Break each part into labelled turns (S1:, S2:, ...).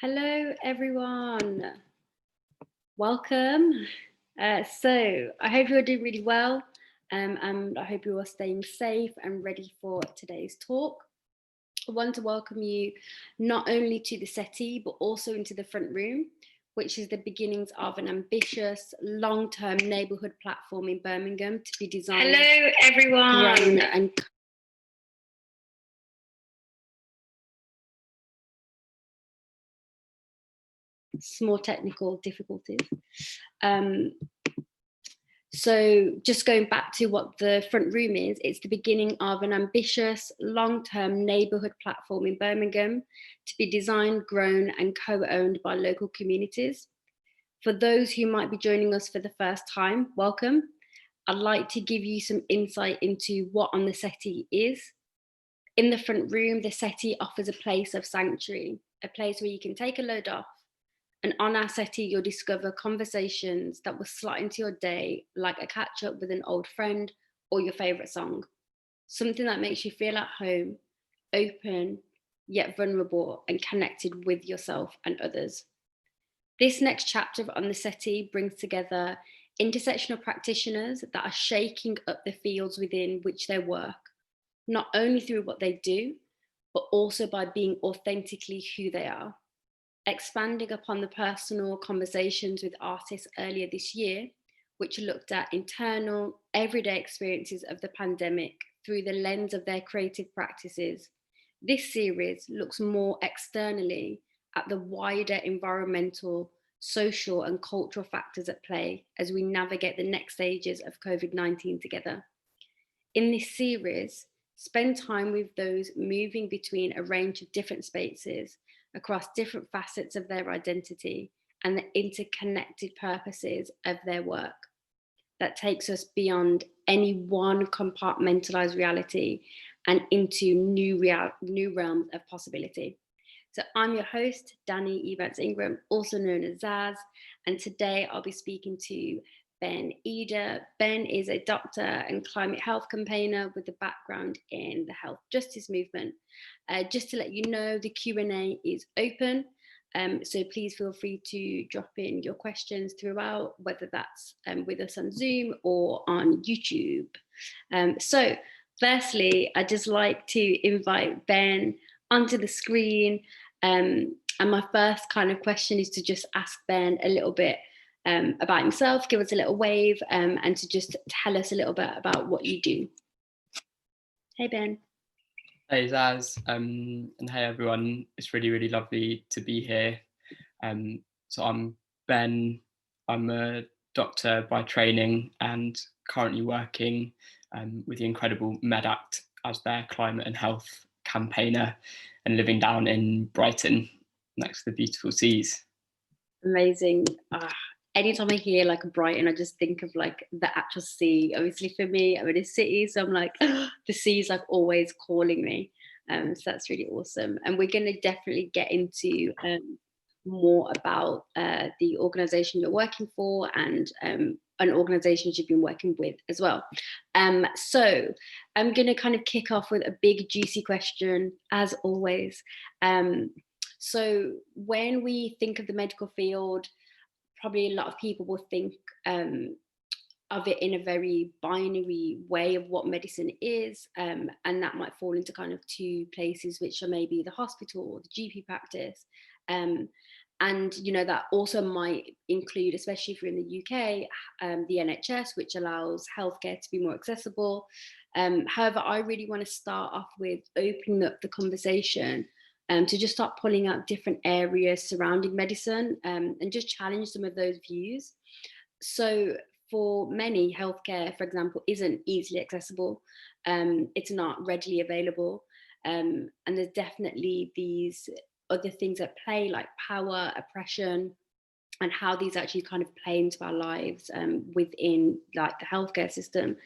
S1: Hello, everyone. Welcome. So I hope you're doing really well, and I hope you are staying safe and ready for today's talk. I want to welcome you not only to the settee, but also into the front room, which is the beginnings of an ambitious, long-term neighbourhood platform in Birmingham to be designed.
S2: Hello, everyone.
S1: And small technical difficulties. So just going back to what the front room is, it's the beginning of an ambitious long-term neighbourhood platform in Birmingham to be designed, grown and co-owned by local communities. For those who might be joining us for the first time, welcome. I'd like to give you some insight into what On The Settee is. In the front room, the settee offers a place of sanctuary, a place where you can take a load off. And on our settee, you'll discover conversations that will slot into your day, like a catch up with an old friend or your favourite song. Something that makes you feel at home, open, yet vulnerable and connected with yourself and others. This next chapter of On The Settee brings together intersectional practitioners that are shaking up the fields within which they work, not only through what they do, but also by being authentically who they are. Expanding upon the personal conversations with artists earlier this year, which looked at internal, everyday experiences of the pandemic through the lens of their creative practices, this series looks more externally at the wider environmental, social and cultural factors at play as we navigate the next stages of COVID-19 together. In this series, spend time with those moving between a range of different spaces across different facets of their identity and the interconnected purposes of their work that takes us beyond any one compartmentalised reality and into new realms of possibility. So I'm your host, Danni and Ben Eder, also known as Zaz, and today I'll be speaking to Ben Eder. Ben is a doctor and climate health campaigner with a background in the health justice movement. Just to let you know, the Q&A is open, so please feel free to drop in your questions throughout, whether that's with us on Zoom or on YouTube. So firstly, I'd just like to invite Ben onto the screen. And my first kind of question is to just ask Ben a little bit about himself, give us a little wave, and to just tell us a little bit about what you do. Hey, Ben.
S2: Hey, Zaz, and hey, everyone. It's really, really lovely to be here. So I'm Ben. I'm a doctor by training and currently working with the incredible MedAct as their climate and health campaigner and living down in Brighton next to the beautiful seas.
S1: Amazing. Anytime I hear like Brighton, I just think of like the actual sea. Obviously for me, I'm in a city, so I'm like, the sea is like always calling me. So that's really awesome. And we're going to definitely get into more about the organisation you're working for and an organisation you've been working with as well. So I'm going to kind of kick off with a big juicy question, as always. So when we think of the medical field, probably a lot of people will think of it in a very binary way of what medicine is, and that might fall into kind of two places, which are maybe the hospital or the GP practice. And, you know, that also might include, especially if you're in the UK, the NHS, which allows healthcare to be more accessible. However, I really want to start off with opening up the conversation to just start pulling out different areas surrounding medicine and just challenge some of those views. So for many, healthcare, for example, isn't easily accessible. It's not readily available. And there's definitely these other things at play, like power, oppression, and how these actually kind of play into our lives within like the healthcare system.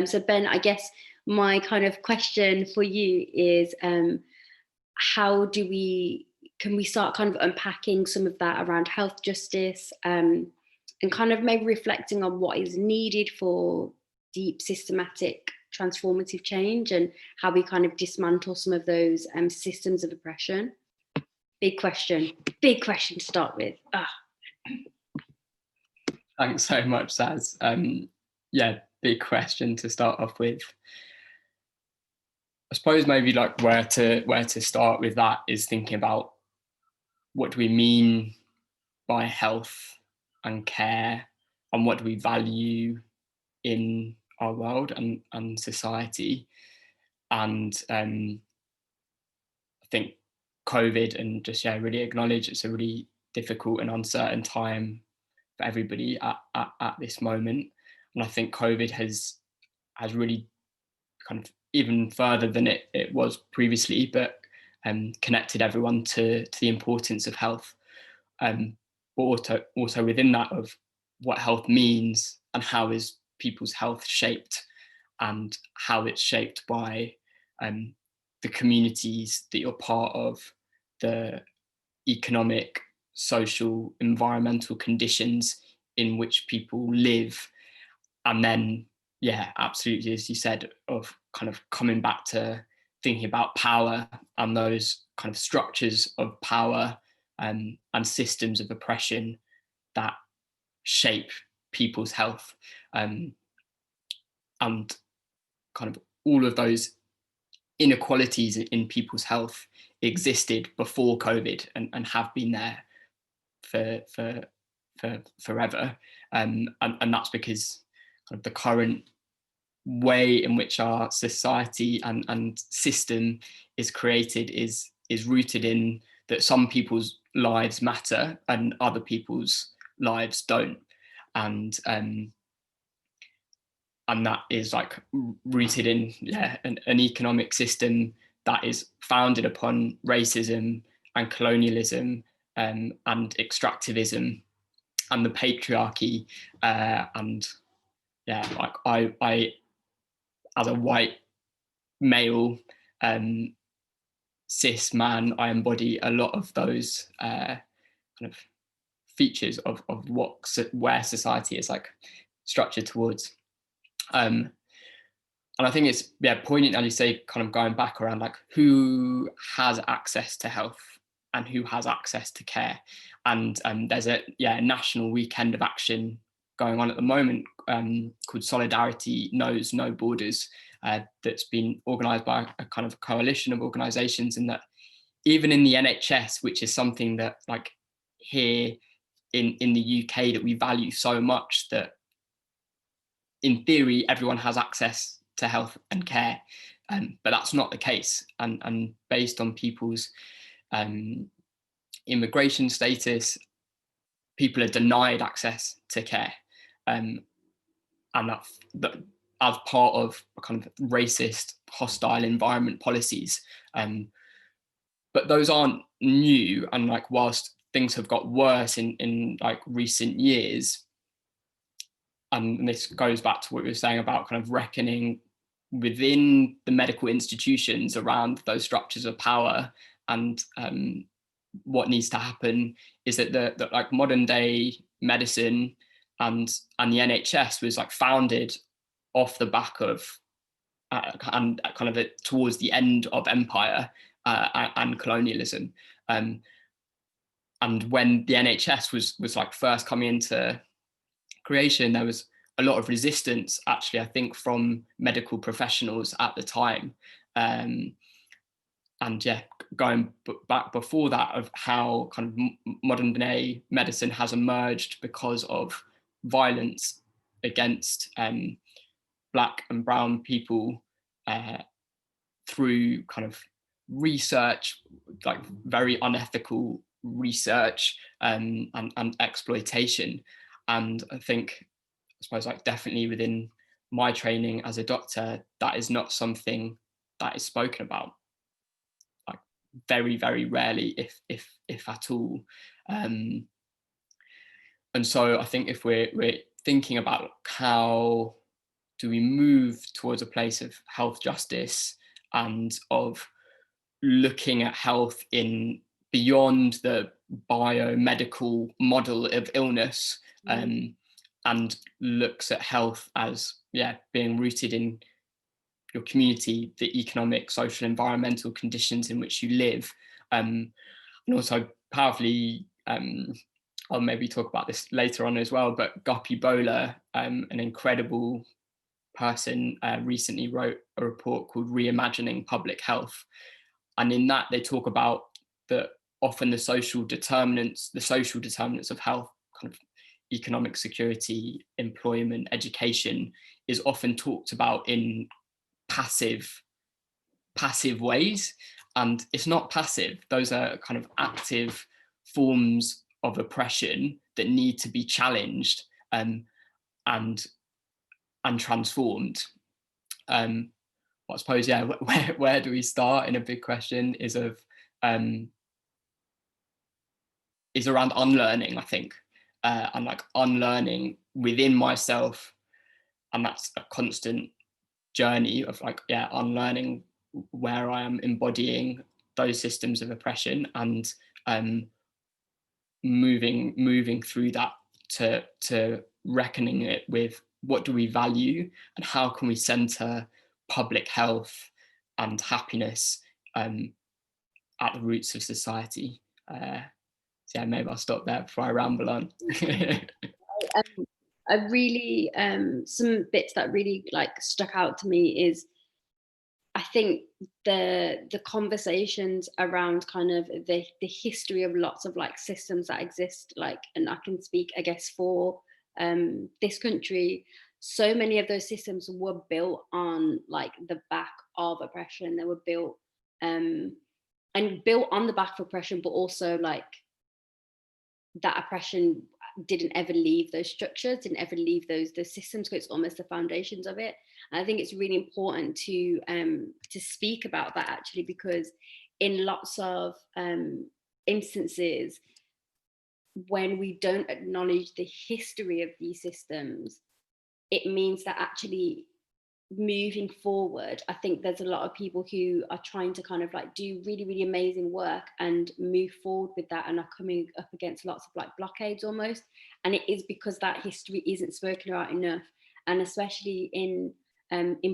S1: So Ben, I guess my kind of question for you is, how can we start kind of unpacking some of that around health justice, and kind of maybe reflecting on what is needed for deep systematic transformative change and how we kind of dismantle some of those systems of oppression. Big question to start with.
S2: Thanks so much, Saz. Yeah, big question to start off with. I suppose maybe like where to start with that is thinking about what do we mean by health and care, and what do we value in our world and society. And I think COVID, and just really acknowledge it's a really difficult and uncertain time for everybody at this moment. And I think COVID has really kind of, even further than it was previously, but connected everyone to the importance of health. But also within that, of what health means and how is people's health shaped, and how it's shaped by the communities that you're part of, the economic, social, environmental conditions in which people live. And then, yeah, absolutely, as you said, of kind of coming back to thinking about power and those kind of structures of power and systems of oppression that shape people's health, and kind of all of those inequalities in people's health existed before COVID, and have been there for forever, and that's because kind of the current way in which our society and system is created is rooted in that some people's lives matter and other people's lives don't, and that is like rooted in an economic system that is founded upon racism and colonialism, and extractivism and the patriarchy, and like I as a white male cis man, I embody a lot of those kind of features of where society is like structured towards. And I think it's poignant, as you say, kind of going back around like who has access to health and who has access to care. And there's a national weekend of action going on at the moment, called Solidarity Knows No Borders, that's been organised by a kind of coalition of organisations, and that even in the NHS, which is something that like here in the UK that we value so much, that in theory everyone has access to health and care, but that's not the case, and based on people's immigration status, people are denied access to care, and that as part of a kind of racist, hostile environment policies. But those aren't new, and like whilst things have got worse in like recent years, and this goes back to what we were saying about kind of reckoning within the medical institutions around those structures of power, and what needs to happen is that the like modern day medicine and the NHS was like founded off the back of and kind of towards the end of empire and colonialism, and when the NHS was like first coming into creation, there was a lot of resistance, actually, I think, from medical professionals at the time, and going back before that, of how kind of modern day medicine has emerged because of violence against Black and brown people, through kind of research, like very unethical research, and exploitation. And I think, I suppose, like definitely within my training as a doctor, that is not something that is spoken about, like very, very rarely, if at all. And so I think if we're thinking about how do we move towards a place of health justice and of looking at health in beyond the biomedical model of illness, and looks at health as being rooted in your community, the economic, social, environmental conditions in which you live. and also powerfully, I'll maybe talk about this later on as well, but Guppy Bowler, an incredible person, recently wrote a report called Reimagining Public Health. And in that they talk about that often the social determinants of health, kind of economic security, employment, education, is often talked about in passive ways. And it's not passive. Those are kind of active forms of oppression that need to be challenged, and transformed. I suppose, yeah, where do we start in a big question is around unlearning, I think, and like unlearning within myself, and that's a constant journey of like, yeah, unlearning where I am embodying those systems of oppression, and moving through that to reckoning it with what do we value and how can we center public health and happiness at the roots of society. So yeah, maybe I'll stop there before I ramble on.
S1: I really some bits that really like stuck out to me is, I think the conversations around kind of the history of lots of like systems that exist, like, and I can speak, I guess, for this country. So many of those systems were built on like the back of oppression. They were built and built on the back of oppression, but also like that oppression didn't ever leave those structures, didn't ever leave those systems. So it's almost the foundations of it. And I think it's really important to speak about that, actually, because in lots of instances, when we don't acknowledge the history of these systems, it means that actually moving forward, I think there's a lot of people who are trying to kind of like do really, really amazing work and move forward with that, and are coming up against lots of like blockades almost. And it is because that history isn't spoken about enough. And especially in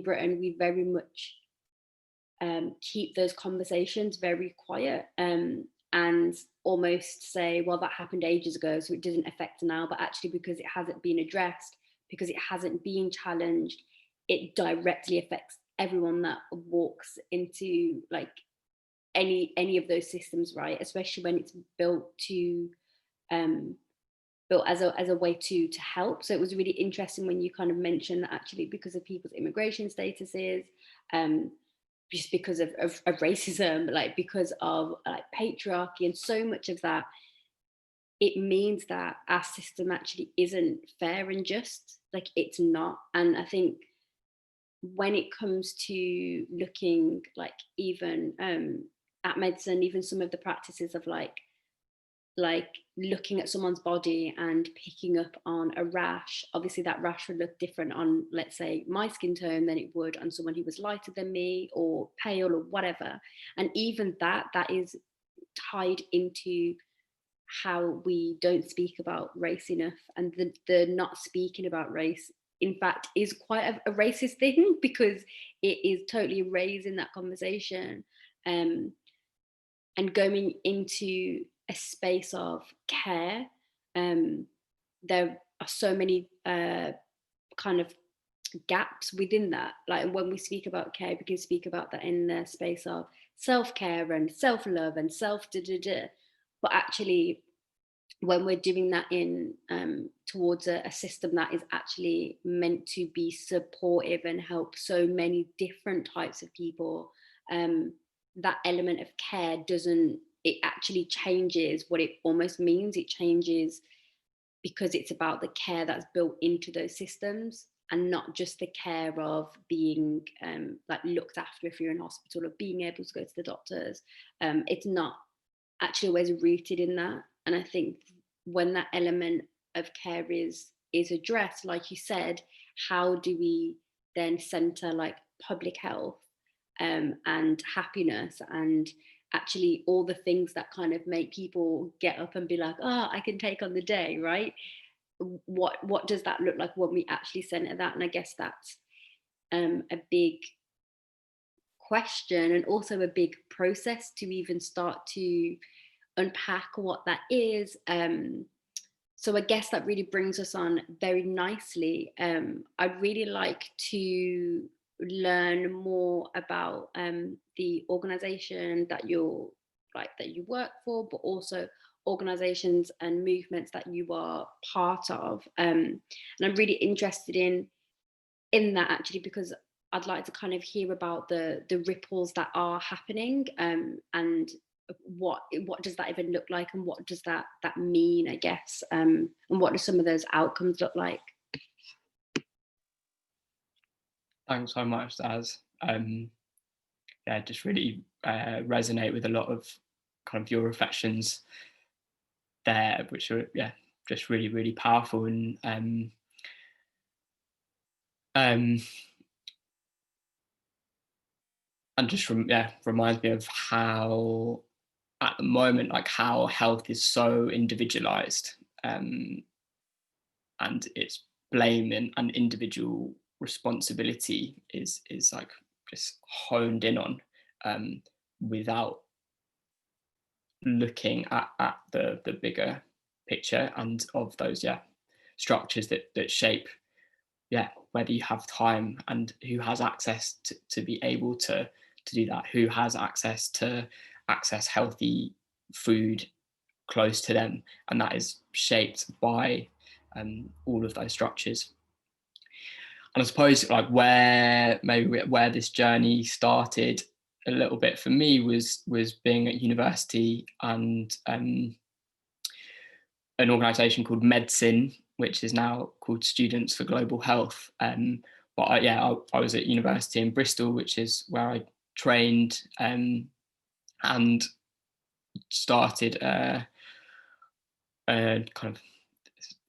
S1: Britain, we very much keep those conversations very quiet, and almost say, well, that happened ages ago, so it doesn't affect now. But actually, because it hasn't been addressed, because it hasn't been challenged, it directly affects everyone that walks into like any of those systems, right? Especially when it's built as a way to help. So it was really interesting when you kind of mentioned that actually because of people's immigration statuses, just because of racism, like because of like patriarchy and so much of that, it means that our system actually isn't fair and just. Like it's not. And I think when it comes to looking like even at medicine, even some of the practices of like looking at someone's body and picking up on a rash, obviously that rash would look different on, let's say, my skin tone than it would on someone who was lighter than me or pale or whatever. And even that is tied into how we don't speak about race enough. And the not speaking about race, in fact, is quite a racist thing, because it is totally raising that conversation, and going into a space of care. There are so many kind of gaps within that. Like when we speak about care, we can speak about that in the space of self-care and self-love and self-da-da-da. But actually, when we're doing that in towards a system that is actually meant to be supportive and help so many different types of people, that element of care it actually changes what it almost means. It changes because it's about the care that's built into those systems, and not just the care of being like looked after if you're in hospital, or being able to go to the doctors. It's not actually always rooted in that. And I think when that element of care is addressed, like you said, how do we then center like public health and happiness, and actually all the things that kind of make people get up and be like, oh, I can take on the day, right? What does that look like when we actually center that? And I guess that's a big question, and also a big process to even start to unpack what that is. So I guess that really brings us on very nicely. I'd really like to learn more about the organization that you work for, but also organizations and movements that you are part of. And I'm really interested in that, actually, because I'd like to kind of hear about the ripples that are happening, and what does that even look like, and what does that mean, I guess, and what do some of those outcomes look like?
S2: Thanks so much, Daz. Yeah, just really resonate with a lot of kind of your reflections there, which are just really, really powerful, and just reminds me of how at the moment, like, how health is so individualized, and its blame and individual responsibility is like just honed in on, without looking at the bigger picture and of those structures that shape whether you have time and who has access to be able to do that, who has access to access healthy food close to them, and that is shaped by all of those structures. And I suppose like where this journey started a little bit for me was being at university, and an organisation called Medicine, which is now called Students for Global Health. But I was at university in Bristol, which is where I trained, and started kind of,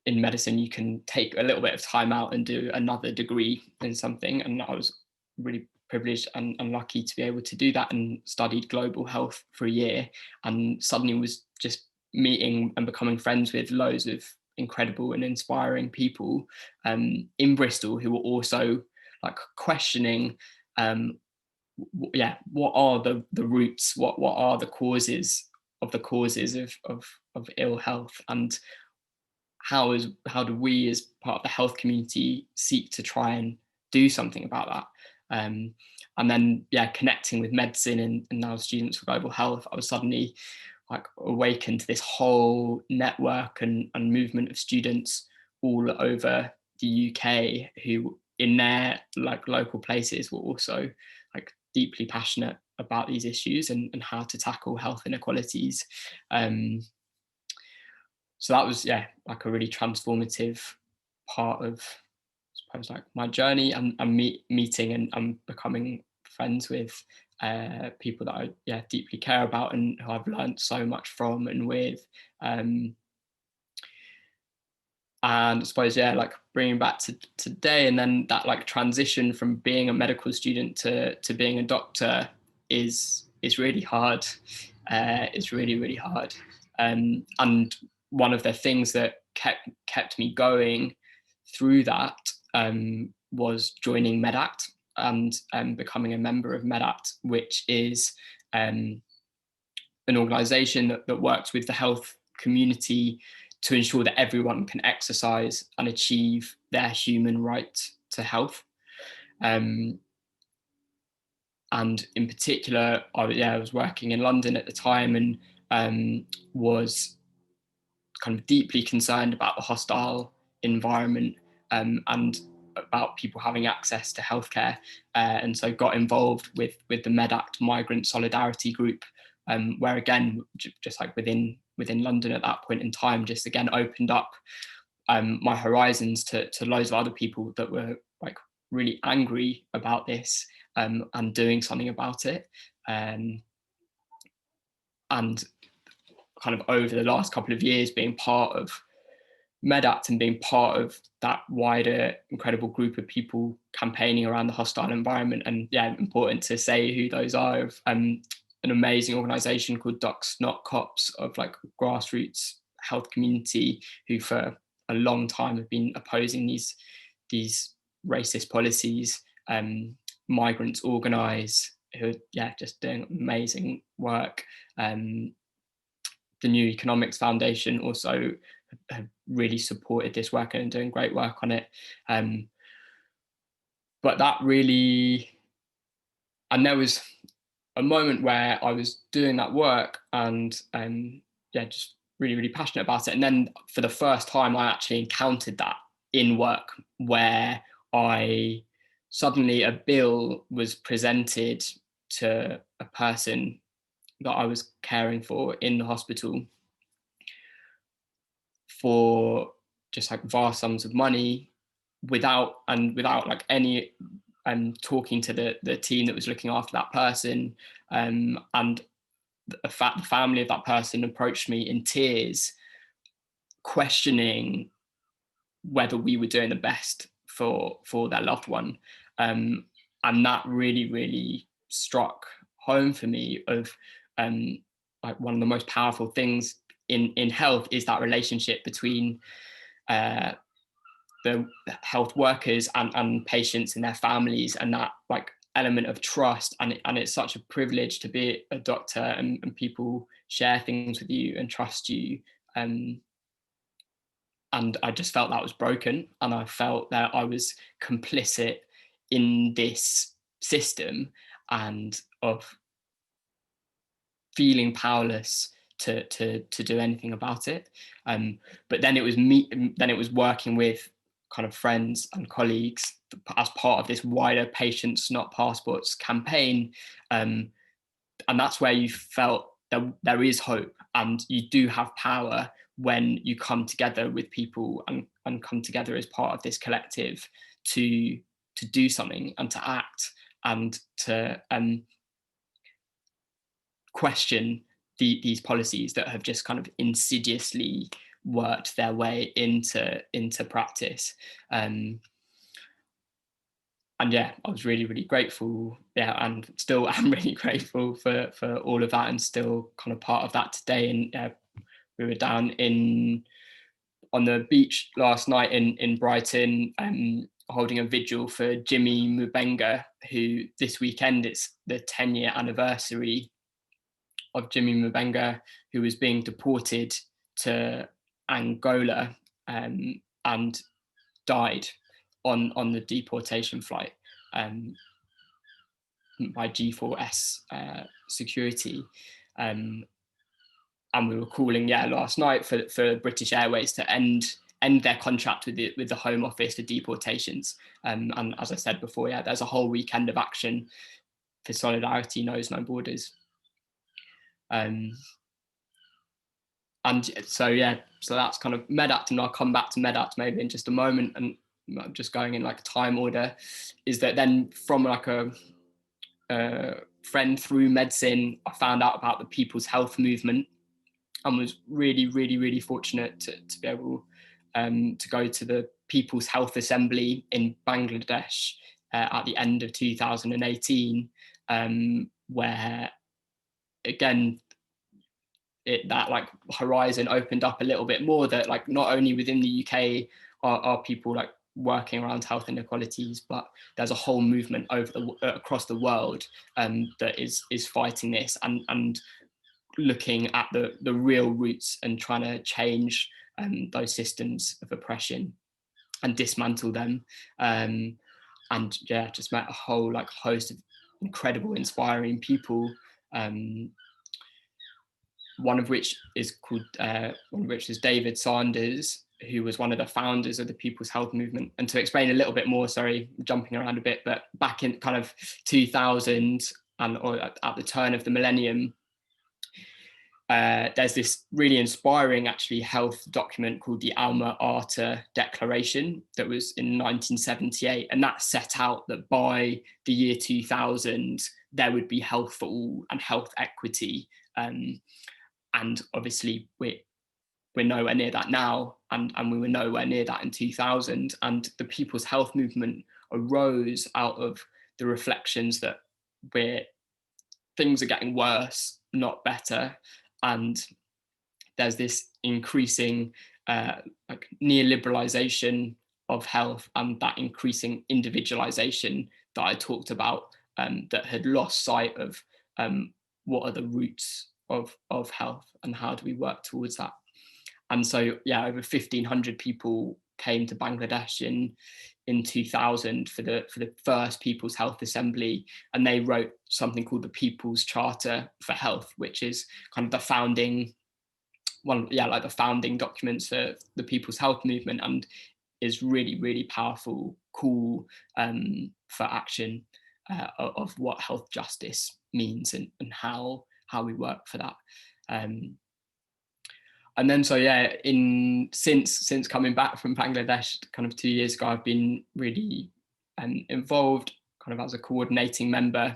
S2: in medicine you can take a little bit of time out and do another degree in something, and I was really privileged and lucky to be able to do that, and studied global health for a year, and suddenly was just meeting and becoming friends with loads of incredible and inspiring people in Bristol who were also like questioning what are the roots, what are the causes of ill health, and how do we as part of the health community seek to try and do something about that. And then connecting with Medicine and now Students for Global Health, I was suddenly like awakened to this whole network and movement of students all over the UK who in their like local places were also like deeply passionate about these issues and how to tackle health inequalities. So that was like a really transformative part of, I suppose, like my journey, and meeting and becoming friends with people that I deeply care about and who I've learned so much from and with. And I suppose like bringing back to today, and then that like transition from being a medical student to being a doctor is really hard. It's really, really hard. And one of the things that kept me going through that was joining MedAct and becoming a member of MedAct, which is an organisation that works with the health community to ensure that everyone can exercise and achieve their human right to health. And in particular, I was working in London at the time, and was kind of deeply concerned about the hostile environment, and about people having access to healthcare, and so got involved with the MedAct Migrant Solidarity Group, where again, just like within London at that point in time, just again opened up my horizons to loads of other people that were like really angry about this, and doing something about it. And kind of over the last couple of years being part of MedAct and being part of that wider incredible group of people campaigning around the hostile environment. And important to say who those are. An amazing organisation called Docs Not Cops, of like grassroots health community who for a long time have been opposing these racist policies. Migrants Organise, who are just doing amazing work. the New Economics Foundation also have really supported this work and doing great work on it. But that really, and there was a moment where I was doing that work and yeah, just really, really passionate about it. And then for the first time, I actually encountered that in work, where I suddenly, a bill was presented to a person that I was caring for in the hospital for just like vast sums of money, without like any talking to the team that was looking after that person. And the family of that person approached me in tears, questioning whether we were doing the best for their loved one. And that really, really struck home for me of like one of the most powerful things in health is that relationship between the health workers and patients and their families, and that like element of trust. And it's such a privilege to be a doctor, and people share things with you and trust you. And I just felt that was broken, and I felt that I was complicit in this system, and of feeling powerless to do anything about it. But then it was working with kind of friends and colleagues as part of this wider Patients Not Passports campaign. And that's where you felt that there is hope, and you do have power when you come together with people and come together as part of this collective to do something and to act and to question these policies that have just kind of insidiously worked their way into practice. And yeah, I was really, really grateful. Yeah, and still am really grateful for all of that, and still kind of part of that today. And we were down on the beach last night in Brighton, holding a vigil for Jimmy Mubenga, who this weekend, it's the 10-year anniversary of Jimmy Mubenga, who was being deported to Angola, and died on the deportation flight by G4S security. And we were calling last night for British Airways to end their contract with the Home Office for deportations. And as I said before, there's a whole weekend of action for Solidarity Knows No Borders. And so that's kind of MedAct, and I'll come back to MedAct maybe in just a moment. And I'm just going in like time order, is that then from like a friend through medicine, I found out about the People's Health Movement, and was really, really, really fortunate to be able to go to the People's Health Assembly in Bangladesh at the end of 2018, where again, that like horizon opened up a little bit more, that like not only within the UK are people like working around health inequalities, but there's a whole movement across the world that is fighting this and looking at the real roots and trying to change those systems of oppression and dismantle them. And just met a whole like host of incredible, inspiring people. One of which is David Sanders, who was one of the founders of the People's Health Movement. And to explain a little bit more, sorry, jumping around a bit, but back in kind of 2000 or at the turn of the millennium, there's this really inspiring actually health document called the Alma Ata Declaration that was in 1978. And that set out that by the year 2000, there would be health for all and health equity. And obviously we're nowhere near that now, and we were nowhere near that in 2000. And the People's Health Movement arose out of the reflections that things are getting worse, not better. And there's this increasing like neoliberalization of health, and that increasing individualization that I talked about, that had lost sight of what are the roots of health, and how do we work towards that? And so, yeah, over 1,500 people came to Bangladesh in 2000 for the first People's Health Assembly, and they wrote something called the People's Charter for Health, which is kind of the founding like the founding documents for the People's Health Movement, and is really, really powerful call for action of what health justice means, and how we work for that. And then, so yeah, since coming back from Bangladesh kind of 2 years ago, I've been really involved kind of as a coordinating member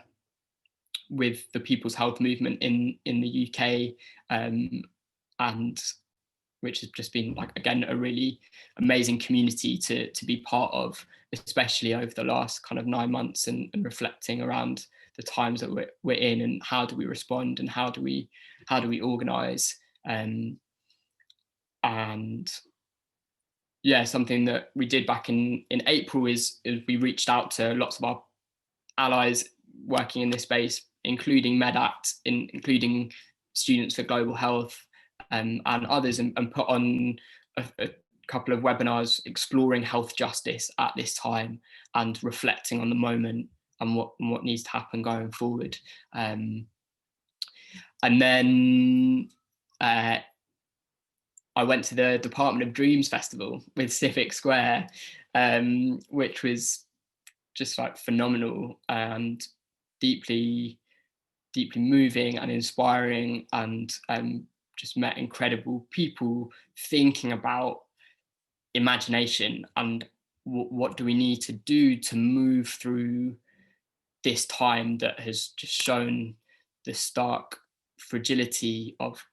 S2: with the People's Health Movement in the UK, and which has just been, like, again, a really amazing community to be part of, especially over the last kind of 9 months, and reflecting around the times that we're in, and how do we respond, and how do we organise. And yeah, something that we did back in April is we reached out to lots of our allies working in this space, including MedAct, including Students for Global Health, and others, and put on a couple of webinars exploring health justice at this time, and reflecting on the moment, and what needs to happen going forward. And then I went to the Department of Dreams Festival with Civic Square, which was just, like, phenomenal and deeply moving and inspiring, and just met incredible people thinking about imagination, and what do we need to do to move through this time that has just shown the stark fragility of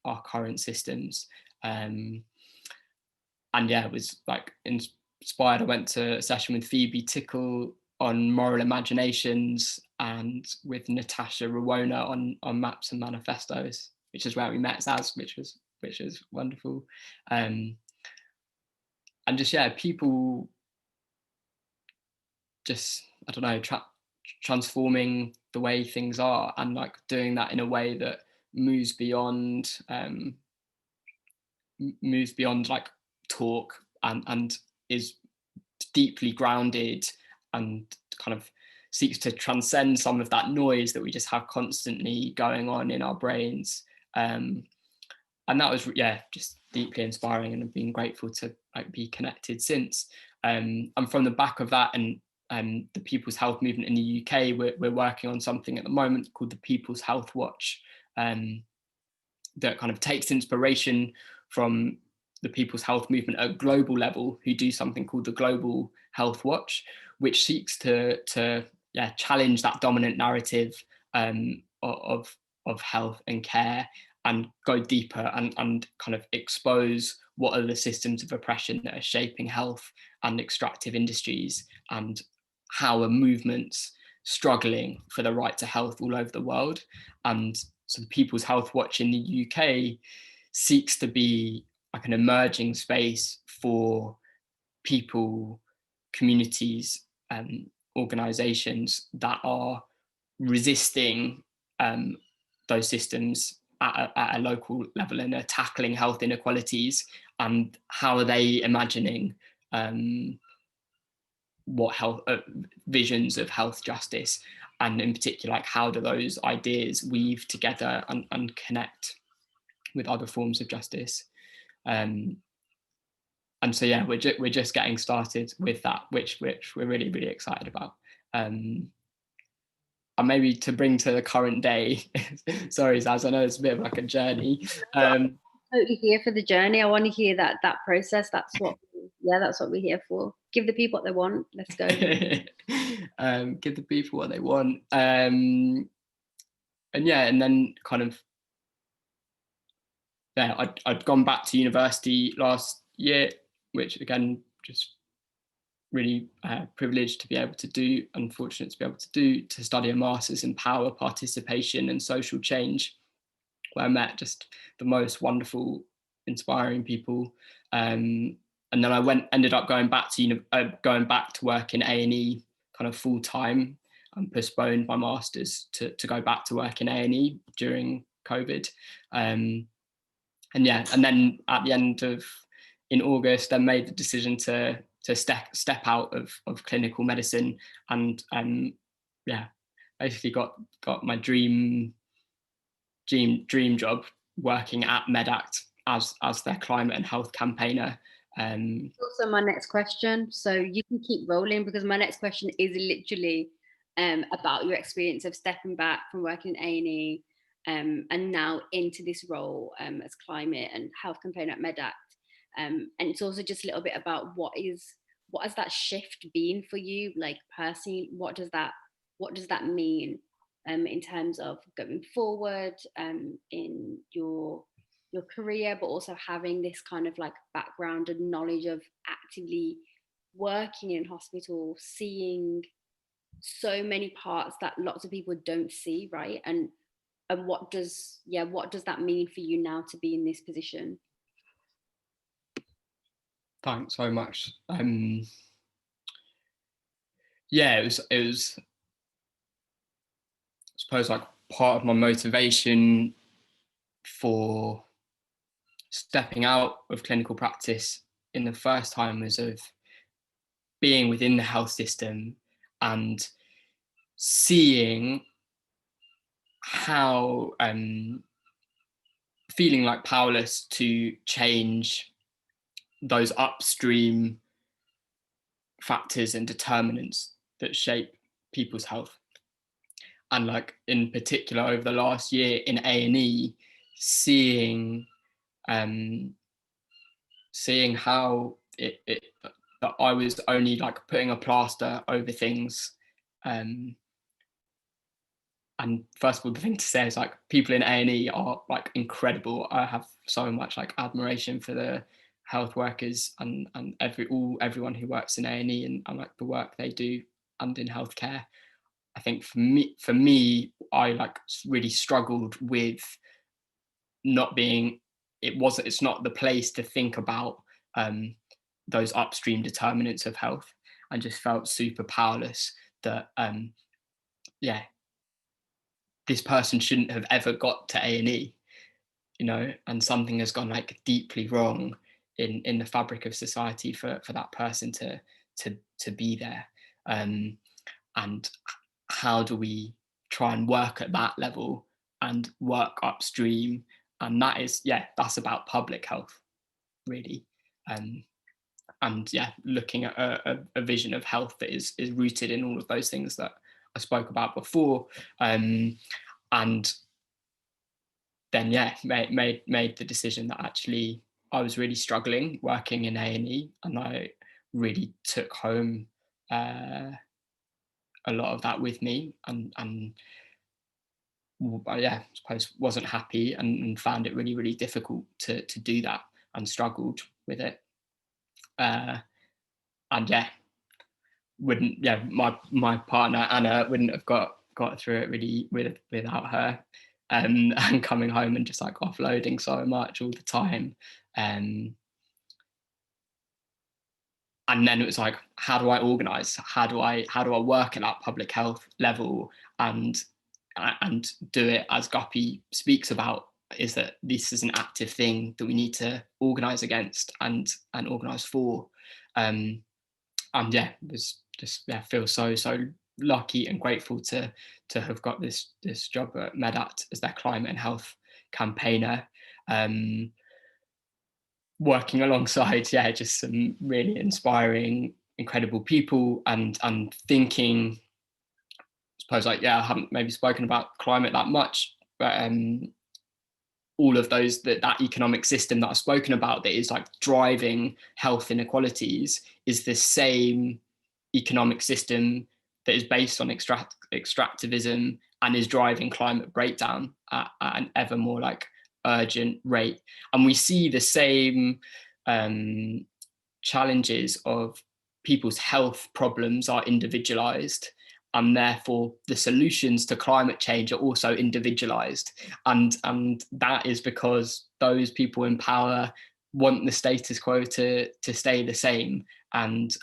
S2: our current systems. And yeah, it was, like, inspired. I went to a session with Phoebe Tickle on moral imaginations, and with Natasha Rowona on maps and manifestos, which is where we met Zaz, which was wonderful. And just, yeah, people just, I don't know, transforming the way things are, and, like, doing that in a way that moves beyond like talk, and is deeply grounded, and kind of seeks to transcend some of that noise that we just have constantly going on in our brains. And that was, yeah, just deeply inspiring, and I've been grateful to, like, be connected since. And from the back of that, and the People's Health Movement in the UK, we're working on something at the moment called the People's Health Watch, that kind of takes inspiration from the People's Health Movement at a global level, who do something called the Global Health Watch, which seeks to challenge that dominant narrative of health and care, and go deeper, and kind of expose what are the systems of oppression that are shaping health and extractive industries, and how are movements struggling for the right to health all over the world. And so the People's Health Watch in the UK seeks to be, like, an emerging space for people, communities, organisations that are resisting those systems at a local level, and are tackling health inequalities, and how are they imagining what health visions of health justice, and in particular, like, how do those ideas weave together and connect with other forms of justice. And so, yeah, we're just getting started with that, which we're really, really excited about. And maybe to bring to the current day, sorry, Zaz, I know it's a bit of, like, a journey.
S1: Totally here for the journey. I want to hear that process. That's what we're here for. Give the people what they want. Let's go.
S2: Give the people what they want. And yeah, and then kind of, yeah, I'd gone back to university last year, which, again, just really privileged to be able to do, unfortunate to be able to do, to study a master's in power, participation and social change, where I met just the most wonderful, inspiring people. And then I ended up going back to work in A&E kind of full time, and postponed my master's to go back to work in A&E during COVID. And then at the end of in August, I made the decision to step out of clinical medicine, and basically got my dream job working at MedAct as their climate and health campaigner.
S1: Also my next question, so you can keep rolling, because my next question is literally about your experience of stepping back from working in A&E and now into this role as climate and health campaigner at MedAct. And it's also just a little bit about what has that shift been for you, like personally? What does that mean in terms of going forward in your career, but also having this kind of like background and knowledge of actively working in hospital, seeing so many parts that lots of people don't see, right? And what does that mean for you now to be in this position?
S2: Thanks so much. It was I suppose like part of my motivation for stepping out of clinical practice in the first time was of being within the health system and seeing how feeling like powerless to change those upstream factors and determinants that shape people's health. And like in particular over the last year in A&E, seeing how that I was only like putting a plaster over things. And first of all, the thing to say is like people in A&E are like incredible. I have so much like admiration for the health workers and everyone who works in A&E and like the work they do and in healthcare. I think for me, I like really struggled with not being. It's not the place to think about those upstream determinants of health, and just felt super powerless that this person shouldn't have ever got to A&E, and something has gone like deeply wrong in the fabric of society for that person to be there. And how do we try and work at that level and work upstream? And that's about public health, really. Looking at a vision of health that is rooted in all of those things that I spoke about before. And then made the decision that actually I was really struggling working in A&E, and I really took home a lot of that with me, and I suppose wasn't happy and found it really, really difficult to do that, and struggled with it. My partner Anna wouldn't have got through it really without her, and coming home and just like offloading so much all the time. And then it was like, how do I organize? How do I work at that public health level and do it as Guppy speaks about, is that this is an active thing that we need to organize against and organize for. Was just feel so lucky and grateful to have got this job at MedAct as their climate and health campaigner. Working alongside just some really inspiring, incredible people, and thinking, I suppose I haven't maybe spoken about climate that much, but all of those that economic system that I've spoken about that is like driving health inequalities is the same economic system that is based on extractivism and is driving climate breakdown at an ever more like urgent rate. And we see the same challenges of people's health problems are individualized, and therefore the solutions to climate change are also individualized. And that is because those people in power want the status quo to stay the same, and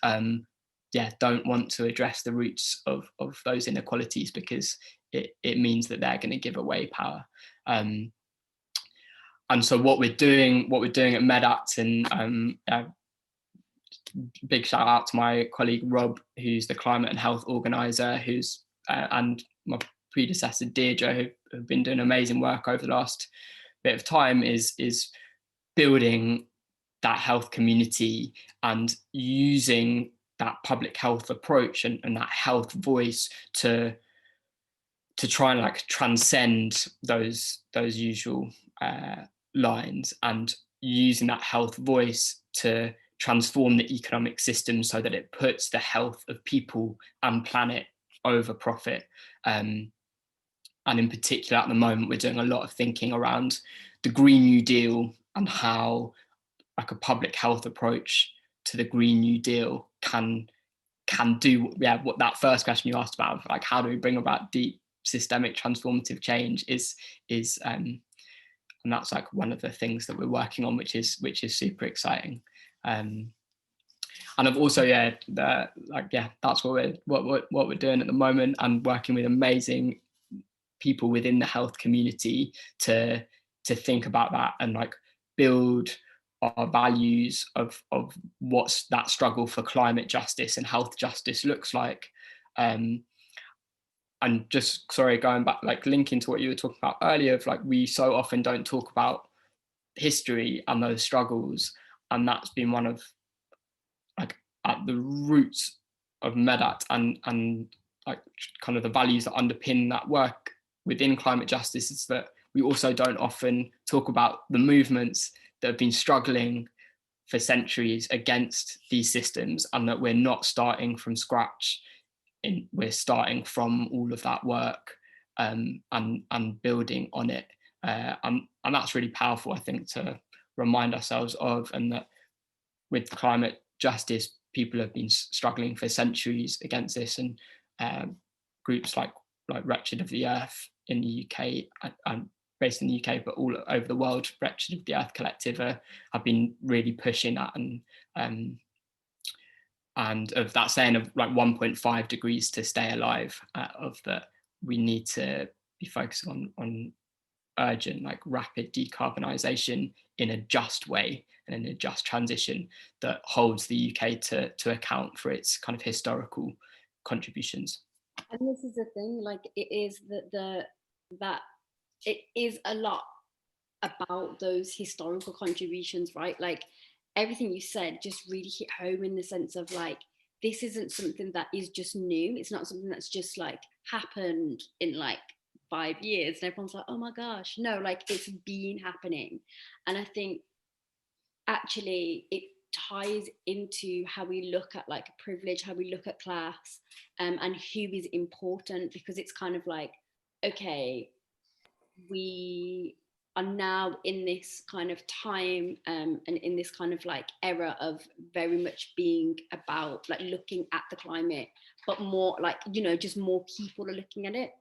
S2: don't want to address the roots of those inequalities, because it means that they're going to give away power. And so what we're doing at Medact, and big shout out to my colleague Rob, who's the climate and health organizer, who's and my predecessor Deirdre, who've been doing amazing work over the last bit of time, is building that health community and using that public health approach and that health voice to try and like transcend those usual lines, and using that health voice to transform the economic system so that it puts the health of people and planet over profit. And in particular, at the moment, we're doing a lot of thinking around the Green New Deal and how like a public health approach to the Green New Deal can do what that first question you asked about, like how do we bring about deep systemic transformative change, is and that's like one of the things that we're working on, which is super exciting. And I've also that's what we're doing at the moment, and working with amazing people within the health community to think about that and like build our values of what's that struggle for climate justice and health justice looks like. And just, sorry, going back, like linking to what you were talking about earlier, of like, we so often don't talk about history and those struggles. And that's been one of like at the roots of Medact, and like kind of the values that underpin that work within climate justice, is that we also don't often talk about the movements that have been struggling for centuries against these systems, and that we're not starting from scratch. We're starting from all of that work, and building on it, and that's really powerful, I think, to remind ourselves of. And that with climate justice, people have been struggling for centuries against this, and groups like Wretched of the Earth in the UK, and based in the UK, but all over the world, Wretched of the Earth Collective have been really pushing that, and of that saying of like 1.5 degrees to stay alive, of that we need to be focusing on urgent, like rapid decarbonisation in a just way and in a just transition that holds the UK to account for its kind of historical contributions.
S1: And this is the thing, like it is that it is a lot about those historical contributions, right? Like everything you said just really hit home, in the sense of like, this isn't something that is just new. It's not something that's just like happened in like 5 years and everyone's like, oh my gosh. No, like it's been happening. And I think actually it ties into how we look at like privilege, how we look at class, and who is important, because it's kind of like, okay, we are now in this kind of time, and in this kind of like era of very much being about like looking at the climate, but more like, you know, just more people are looking at it,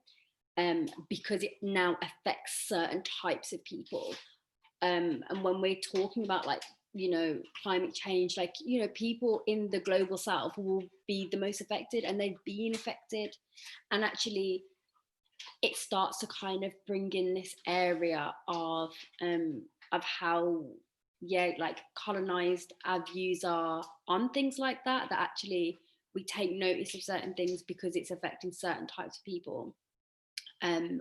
S1: because it now affects certain types of people. And when we're talking about like, you know, climate change, like, you know, people in the global south will be the most affected, and they've been affected. And actually it starts to kind of bring in this area of how, yeah, like colonized our views are on things like that actually we take notice of certain things because it's affecting certain types of people,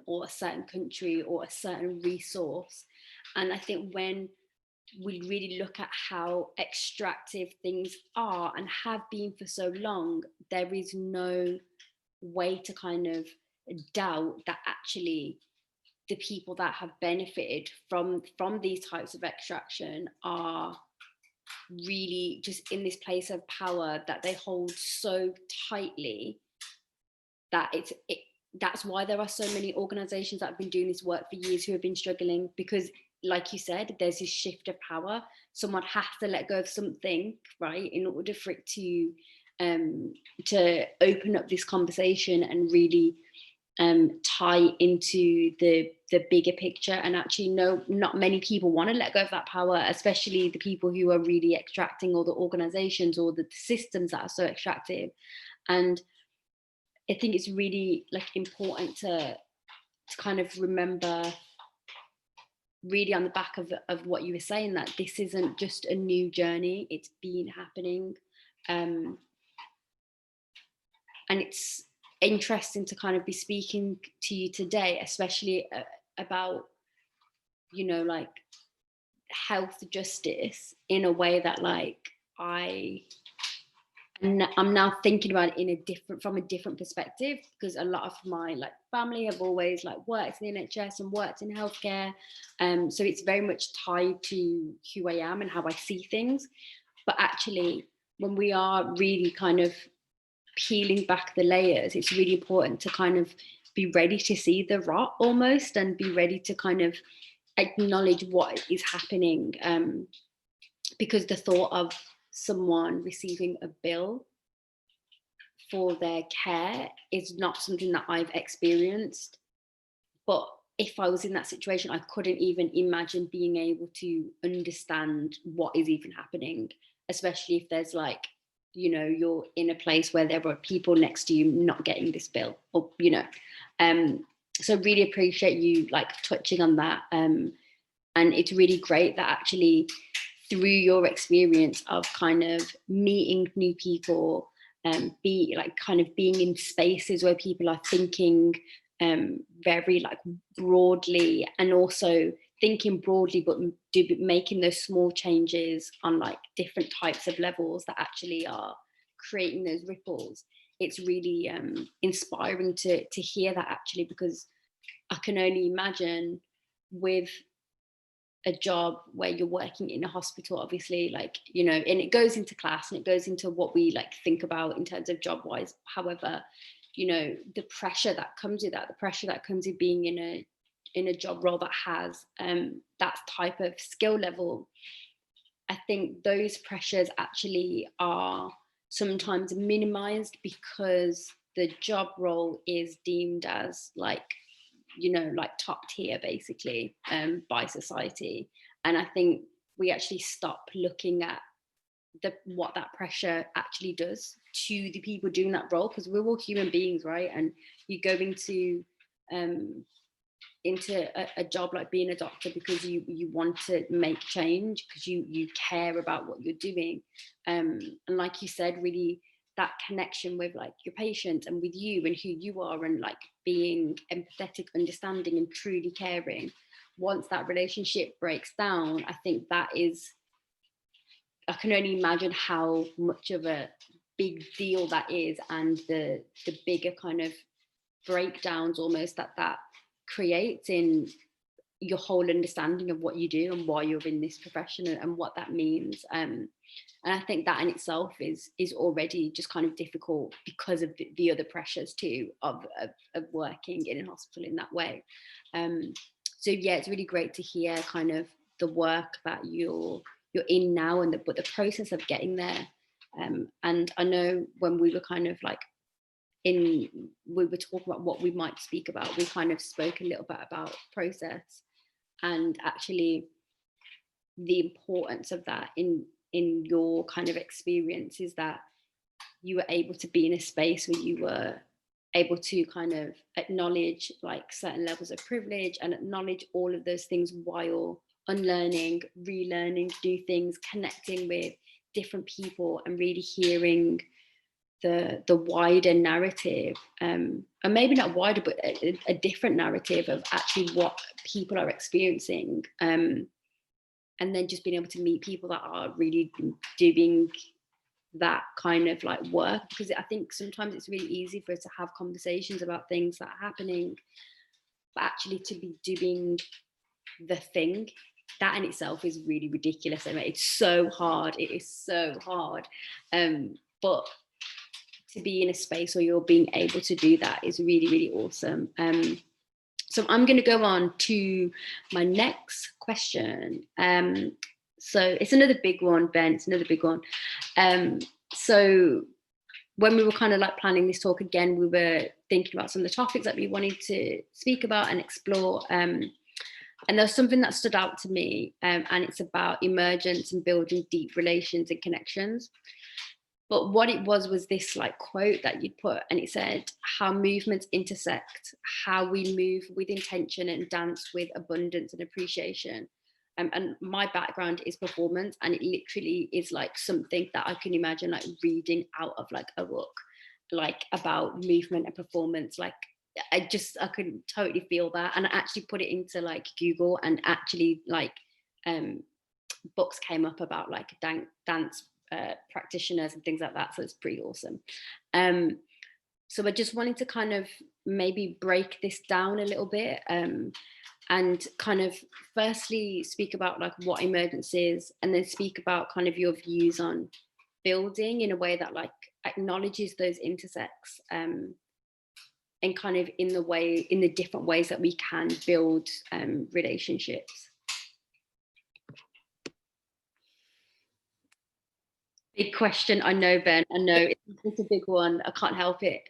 S1: or a certain country or a certain resource. And I think when we really look at how extractive things are and have been for so long, there is no way to kind of doubt that actually the people that have benefited from these types of extraction are really just in this place of power that they hold so tightly, that that's why there are so many organizations that have been doing this work for years who have been struggling, because like you said, there's this shift of power. Someone has to let go of something, right, in order for it to open up this conversation and really tie into the bigger picture. And actually, no, not many people want to let go of that power, especially the people who are really extracting, or the organizations or the systems that are so extractive. And I think it's really like important to kind of remember, really on the back of what you were saying, that this isn't just a new journey, it's been happening. And it's interesting to kind of be speaking to you today, especially about, you know, like health justice in a way that like I'm now thinking about it from a different perspective, because a lot of my like family have always like worked in the NHS and worked in healthcare, so it's very much tied to who I am and how I see things. But actually, when we are really kind of peeling back the layers, it's really important to kind of be ready to see the rot almost, and be ready to kind of acknowledge what is happening, because the thought of someone receiving a bill for their care is not something that I've experienced. But if I was in that situation, I couldn't even imagine being able to understand what is even happening, especially if there's like, you know, you're in a place where there are people next to you not getting this bill, or, you know. So really appreciate you like touching on that. And it's really great that actually through your experience of kind of meeting new people, be like kind of being in spaces where people are thinking very like broadly, and also thinking broadly but making those small changes on like different types of levels that actually are creating those ripples. It's really inspiring to hear that, actually, because I can only imagine with a job where you're working in a hospital, obviously, like, you know, and it goes into class and it goes into what we like think about in terms of job wise. However, you know, the pressure that comes with that, the pressure that comes with being in a job role that has that type of skill level, I think those pressures actually are sometimes minimized because the job role is deemed as like, you know, like top tier basically, by society. And I think we actually stop looking at what that pressure actually does to the people doing that role, because we're all human beings, right? And you go into a job like being a doctor because you want to make change, because you care about what you're doing, and like you said, really that connection with like your patient and with you and who you are, and like being empathetic, understanding and truly caring. Once that relationship breaks down, I think that is, I can only imagine how much of a big deal that is, and the bigger kind of breakdowns almost that creates in your whole understanding of what you do and why you're in this profession, and what that means. And I think that in itself is already just kind of difficult because of the other pressures too of working in a hospital in that way. So yeah, it's really great to hear kind of the work that you're in now, and but the process of getting there. And I know when we were kind of like we were talking about what we might speak about, we kind of spoke a little bit about process, and actually the importance of that in your kind of experience is that you were able to be in a space where you were able to kind of acknowledge like certain levels of privilege and acknowledge all of those things while unlearning, relearning new things, connecting with different people, and really hearing the wider narrative, and maybe not wider, but a different narrative of actually what people are experiencing, and then just being able to meet people that are really doing that kind of like work, because I think sometimes it's really easy for us to have conversations about things that are happening, but actually to be doing the thing, that in itself is really ridiculous. I mean, it's so hard, it is so hard, but to be in a space where you're being able to do that is really, really awesome. So I'm going to go on to my next question. So it's another big one, Ben. It's another big one. So when we were kind of like planning this talk again, we were thinking about some of the topics that we wanted to speak about and explore. And there's something that stood out to me, and it's about emergence and building deep relations and connections. But what it was this like quote that you'd put, and it said how movements intersect, how we move with intention and dance with abundance and appreciation. And my background is performance, and it literally is like something that I can imagine like reading out of like a book, like about movement and performance. Like I could totally feel that, and I actually put it into like Google, and actually like books came up about like dance practitioners and things like that. So it's pretty awesome. So I just wanted to kind of maybe break this down a little bit, and kind of firstly speak about like what emergence is, and then speak about kind of your views on building in a way that like acknowledges those intersects, and kind of in the different ways that we can build relationships. Big question, I know, Ben. I know it's a big one. I can't help it.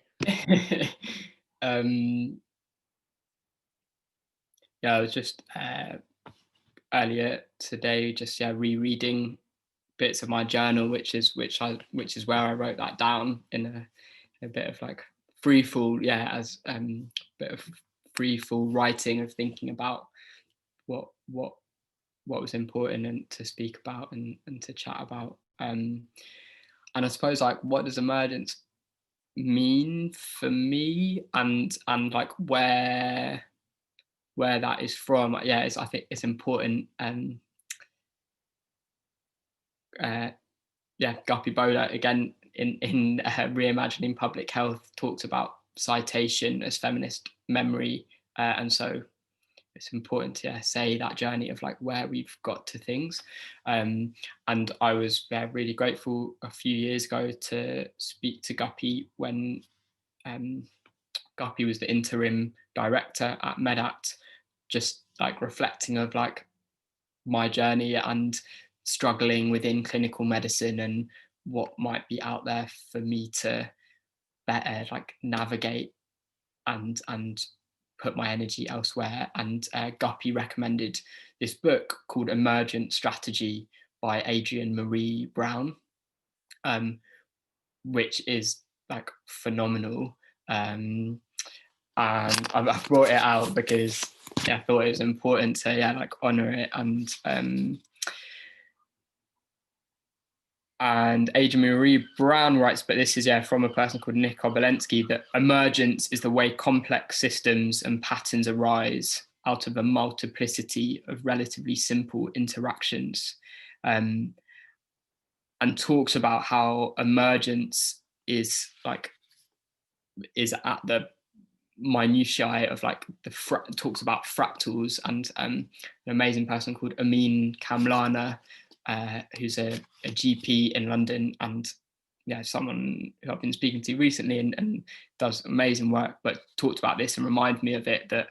S2: Yeah, I was just earlier today just rereading bits of my journal, which is where I wrote that down in a bit of like free fall, as bit of free fall writing of thinking about what was important and to speak about and to chat about. And I suppose like what does emergence mean for me, and like where that is from. I think it's important. Guppy Bowler again in Reimagining Public Health talks about citation as feminist memory, and so it's important to say that journey of like where we've got to things. And I was really grateful a few years ago to speak to Guppy when Guppy was the interim director at Medact, just like reflecting of like my journey and struggling within clinical medicine and what might be out there for me to better like navigate and put my energy elsewhere. And Guppy recommended this book called Emergent Strategy by Adrienne Marie Brown, which is like phenomenal. And I've brought it out because I thought it was important to like honor it. And Adrienne Marie Brown writes, but this is from a person called Nick Obolensky, that emergence is the way complex systems and patterns arise out of a multiplicity of relatively simple interactions, and talks about how emergence is at the minutiae of like talks about fractals. And an amazing person called Amin Kamlana, who's a GP in London, and someone who I've been speaking to recently and does amazing work, but talked about this and reminded me of it, that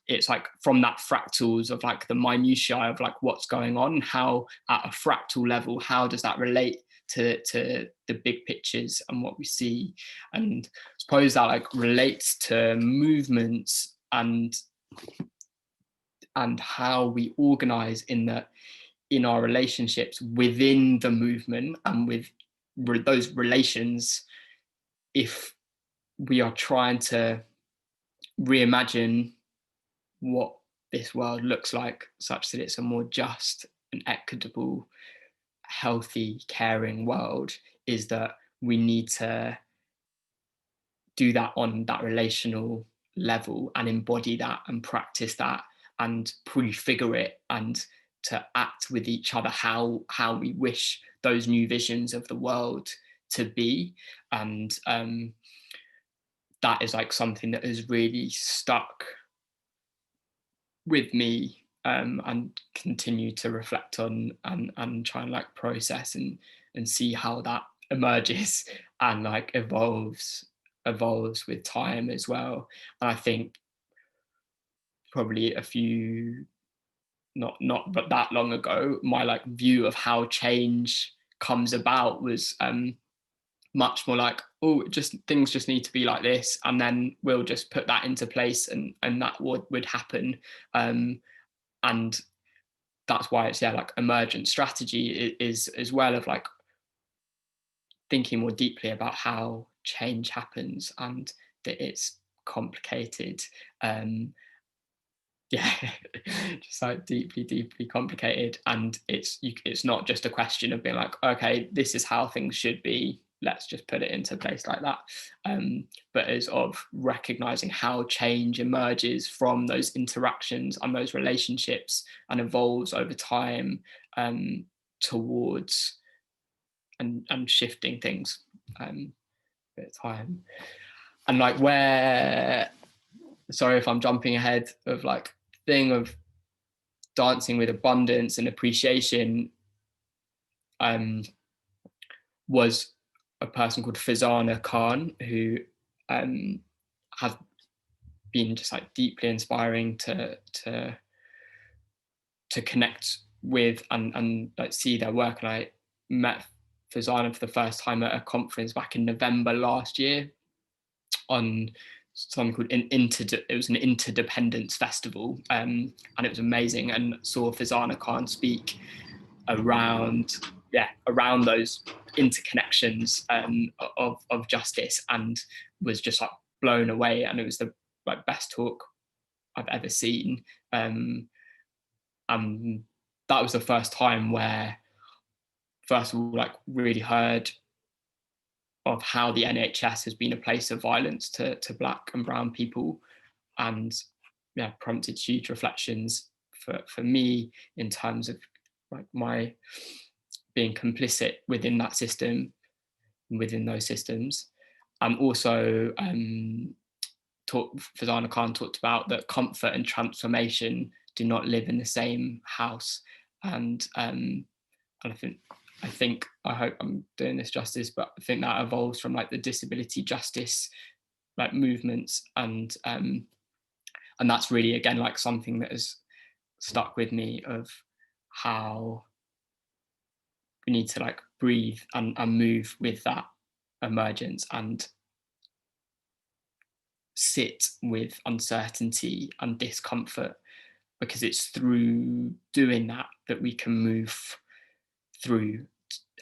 S2: it's like from that fractals of like the minutiae of like what's going on, how at a fractal level, how does that relate to the big pictures and what we see. And I suppose that like relates to movements and how we organize in our relationships within the movement and with those relations, if we are trying to reimagine what this world looks like such that it's a more just and equitable, healthy, caring world, is that we need to do that on that relational level and embody that and practice that and prefigure it, and to act with each other how we wish those new visions of the world to be. And that is like something that has really stuck with me, and continue to reflect on and try and like process and see how that emerges and like evolves with time as well. And I think probably a few not but that long ago, my like view of how change comes about was much more like, oh, just things just need to be like this, and then we'll just put that into place and that would happen. And that's why it's like emergent strategy is as well of like thinking more deeply about how change happens and that it's complicated. Yeah, just like deeply complicated, and it's not just a question of being like, okay, this is how things should be, let's just put it into place like that, but as of recognizing how change emerges from those interactions and those relationships and evolves over time, towards and shifting things at time. And like, where, sorry if I'm jumping ahead, of like thing of dancing with abundance and appreciation, was a person called Fazana Khan, who has been just like deeply inspiring to connect with and like see their work. And I met Fazana for the first time at a conference back in November last year on something called it was an interdependence festival, and it was amazing, and saw Fazana Khan speak around those interconnections of justice, and was just like blown away, and it was the like best talk I've ever seen, and that was the first time where first of all like really heard of how the NHS has been a place of violence to Black and brown people, and yeah, prompted huge reflections for me in terms of like my being complicit within that system, within those systems. Also, Fazana Khan talked about that comfort and transformation do not live in the same house, and I hope I'm doing this justice, but I think that evolves from like the disability justice like movements, and that's really again like something that has stuck with me, of how we need to like breathe and move with that emergence and sit with uncertainty and discomfort, because it's through doing that that we can move through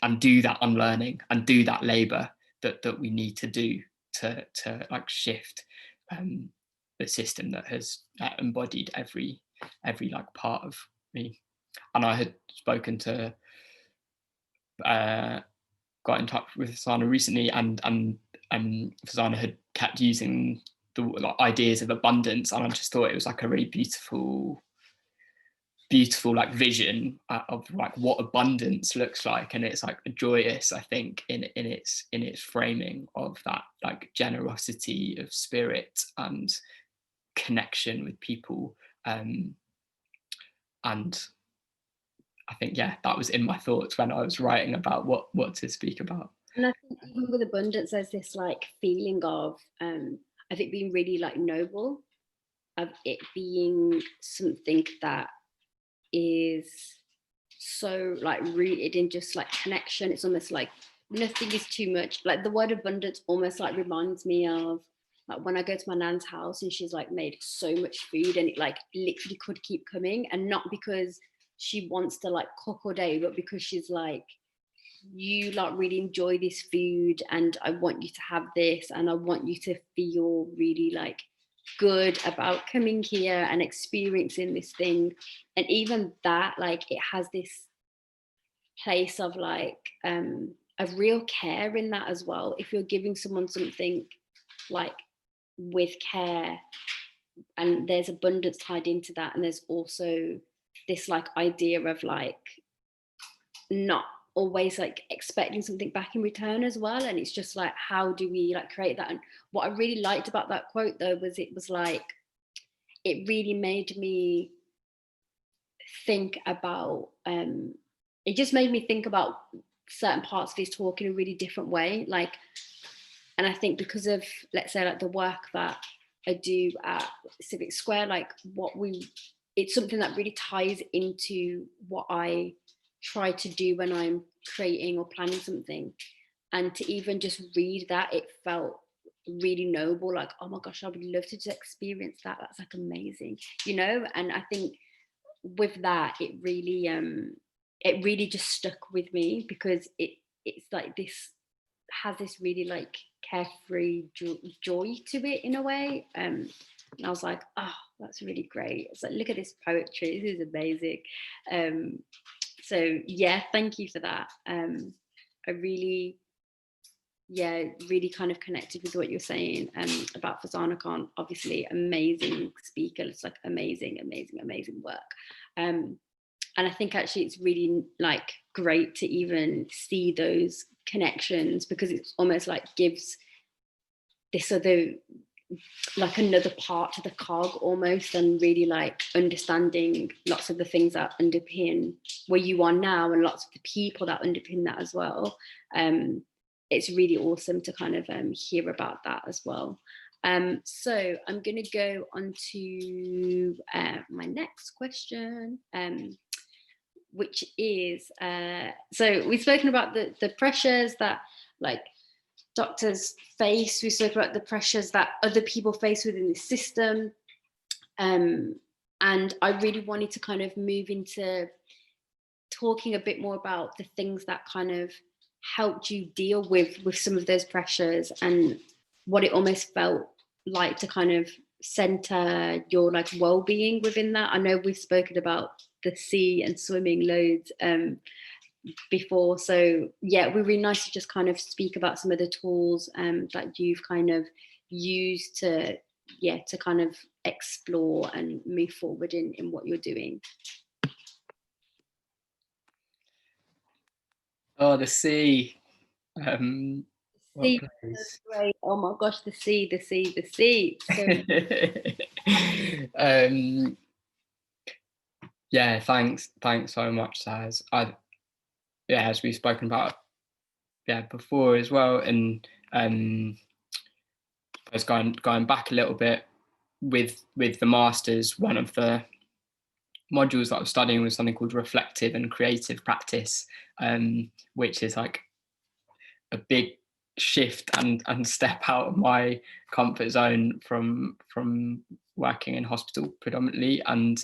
S2: and do that unlearning and do that labor that we need to do to like shift the system that has embodied every like part of me. And I had spoken to got in touch with Fazana recently, and Fazana had kept using the like, ideas of abundance, and I just thought it was like a really beautiful like vision of like what abundance looks like, and it's like joyous, I think, in its framing of that like generosity of spirit and connection with people, and I think that was in my thoughts when I was writing about what to speak about.
S1: And I think even with abundance, there's this like feeling of it being really like noble, of it being something that is so like rooted in just like connection. It's almost like nothing is too much. Like the word abundance almost like reminds me of like when I go to my nan's house and she's like made so much food, and it like literally could keep coming, and not because she wants to like cook all day, but because she's like, you like really enjoy this food and I want you to have this, and I want you to feel really like good about coming here and experiencing this thing. And even that, like, it has this place of like of real care in that as well. If you're giving someone something like with care, and there's abundance tied into that, and there's also this like idea of like not always like expecting something back in return as well. And it's just like, how do we like create that? And what I really liked about that quote though was it was like, it really made me think about it just made me think about certain parts of his talk in a really different way. Like, and I think because of, let's say, like the work that I do at Civic Square, like it's something that really ties into what I try to do when I'm creating or planning something. And to even just read that, it felt really noble. Like, oh my gosh, I would love to just experience that. That's like amazing, you know? And I think with that, it really just stuck with me, because it's like this has this really like carefree joy to it in a way. And I was like, oh, that's really great. It's like, look at this poetry. This is amazing. So yeah, thank you for that. I really, really kind of connected with what you're saying about Fazana Khan. Obviously, amazing speaker. It's like amazing work. And I think actually it's really like great to even see those connections, because it's almost like gives this other, like another part to the cog almost, and really like understanding lots of the things that underpin where you are now and lots of the people that underpin that as well. It's really awesome to kind of hear about that as well. So I'm going to go on to my next question, which is, so we've spoken about the pressures that like doctors face. We spoke about the pressures that other people face within the system. And I really wanted to kind of move into talking a bit more about the things that kind of helped you deal with some of those pressures, and what it almost felt like to kind of center your like well-being within that. I know we've spoken about the sea and swimming loads before, so yeah, it would be really nice to just kind of speak about some of the tools that you've kind of used to kind of explore and move forward in what you're doing.
S2: Oh, the sea.
S1: Sea, great. Oh my gosh, the sea. So
S2: Yeah, thanks so much, Saz. As we've spoken about before as well, and I was going back a little bit with the masters. One of the modules that I was studying was something called reflective and creative practice, which is like a big shift and step out of my comfort zone from working in hospital predominantly, and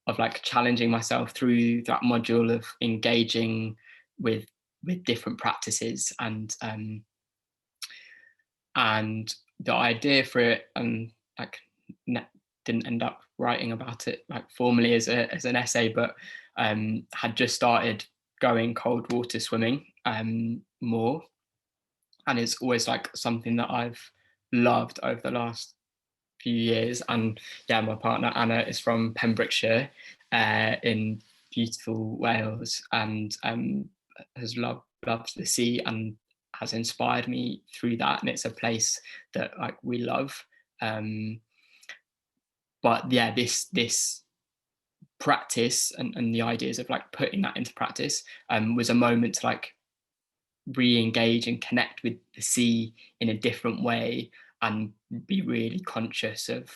S2: of like challenging myself through that module of engaging with different practices, and the idea for it, and like didn't end up writing about it like formally as an essay, but had just started going cold water swimming more, and it's always like something that I've loved over the last few years. And yeah, my partner Anna is from Pembrokeshire in beautiful Wales, and has loved the sea and has inspired me through that, and it's a place that like we love. But yeah, this practice and the ideas of like putting that into practice was a moment to like re-engage and connect with the sea in a different way, and be really conscious of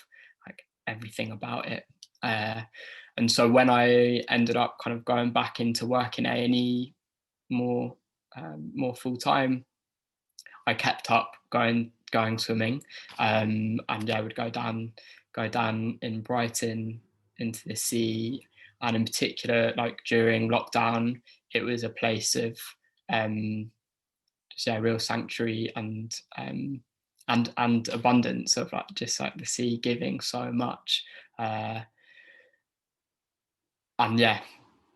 S2: like everything about it. And so when I ended up kind of going back into work in A&E more full-time, I kept up going swimming, and I would go down in Brighton into the sea, and in particular like during lockdown it was a place of just a real sanctuary and abundance of like just like the sea giving so much, and yeah,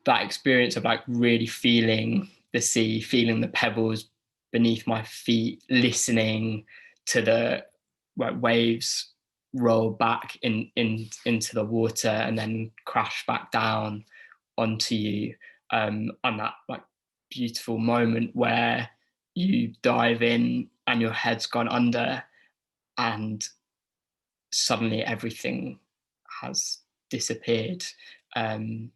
S2: that experience of like really feeling the sea, feeling the pebbles beneath my feet, listening to the waves roll back into the water and then crash back down onto you, and that like beautiful moment where you dive in and your head's gone under and suddenly everything has disappeared and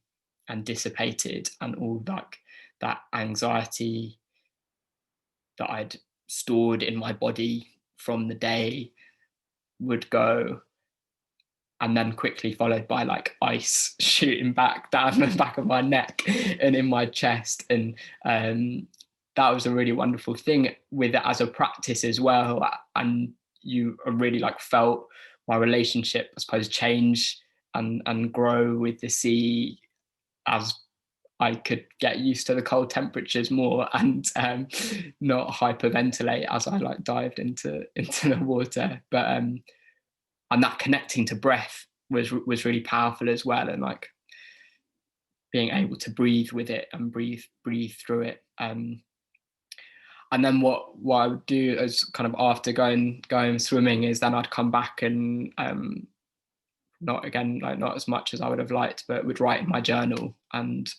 S2: dissipated, and all like that anxiety that I'd stored in my body from the day would go, and then quickly followed by like ice shooting back down the back of my neck and in my chest. And that was a really wonderful thing with it as a practice as well. And you really like felt my relationship, I suppose, change and grow with the sea as I could get used to the cold temperatures more and not hyperventilate as I like dived into the water. But and that connecting to breath was really powerful as well, and like being able to breathe with it and breathe through it. And then what I would do as kind of after going swimming is then I'd come back and not as much as I would have liked, but would write in my journal and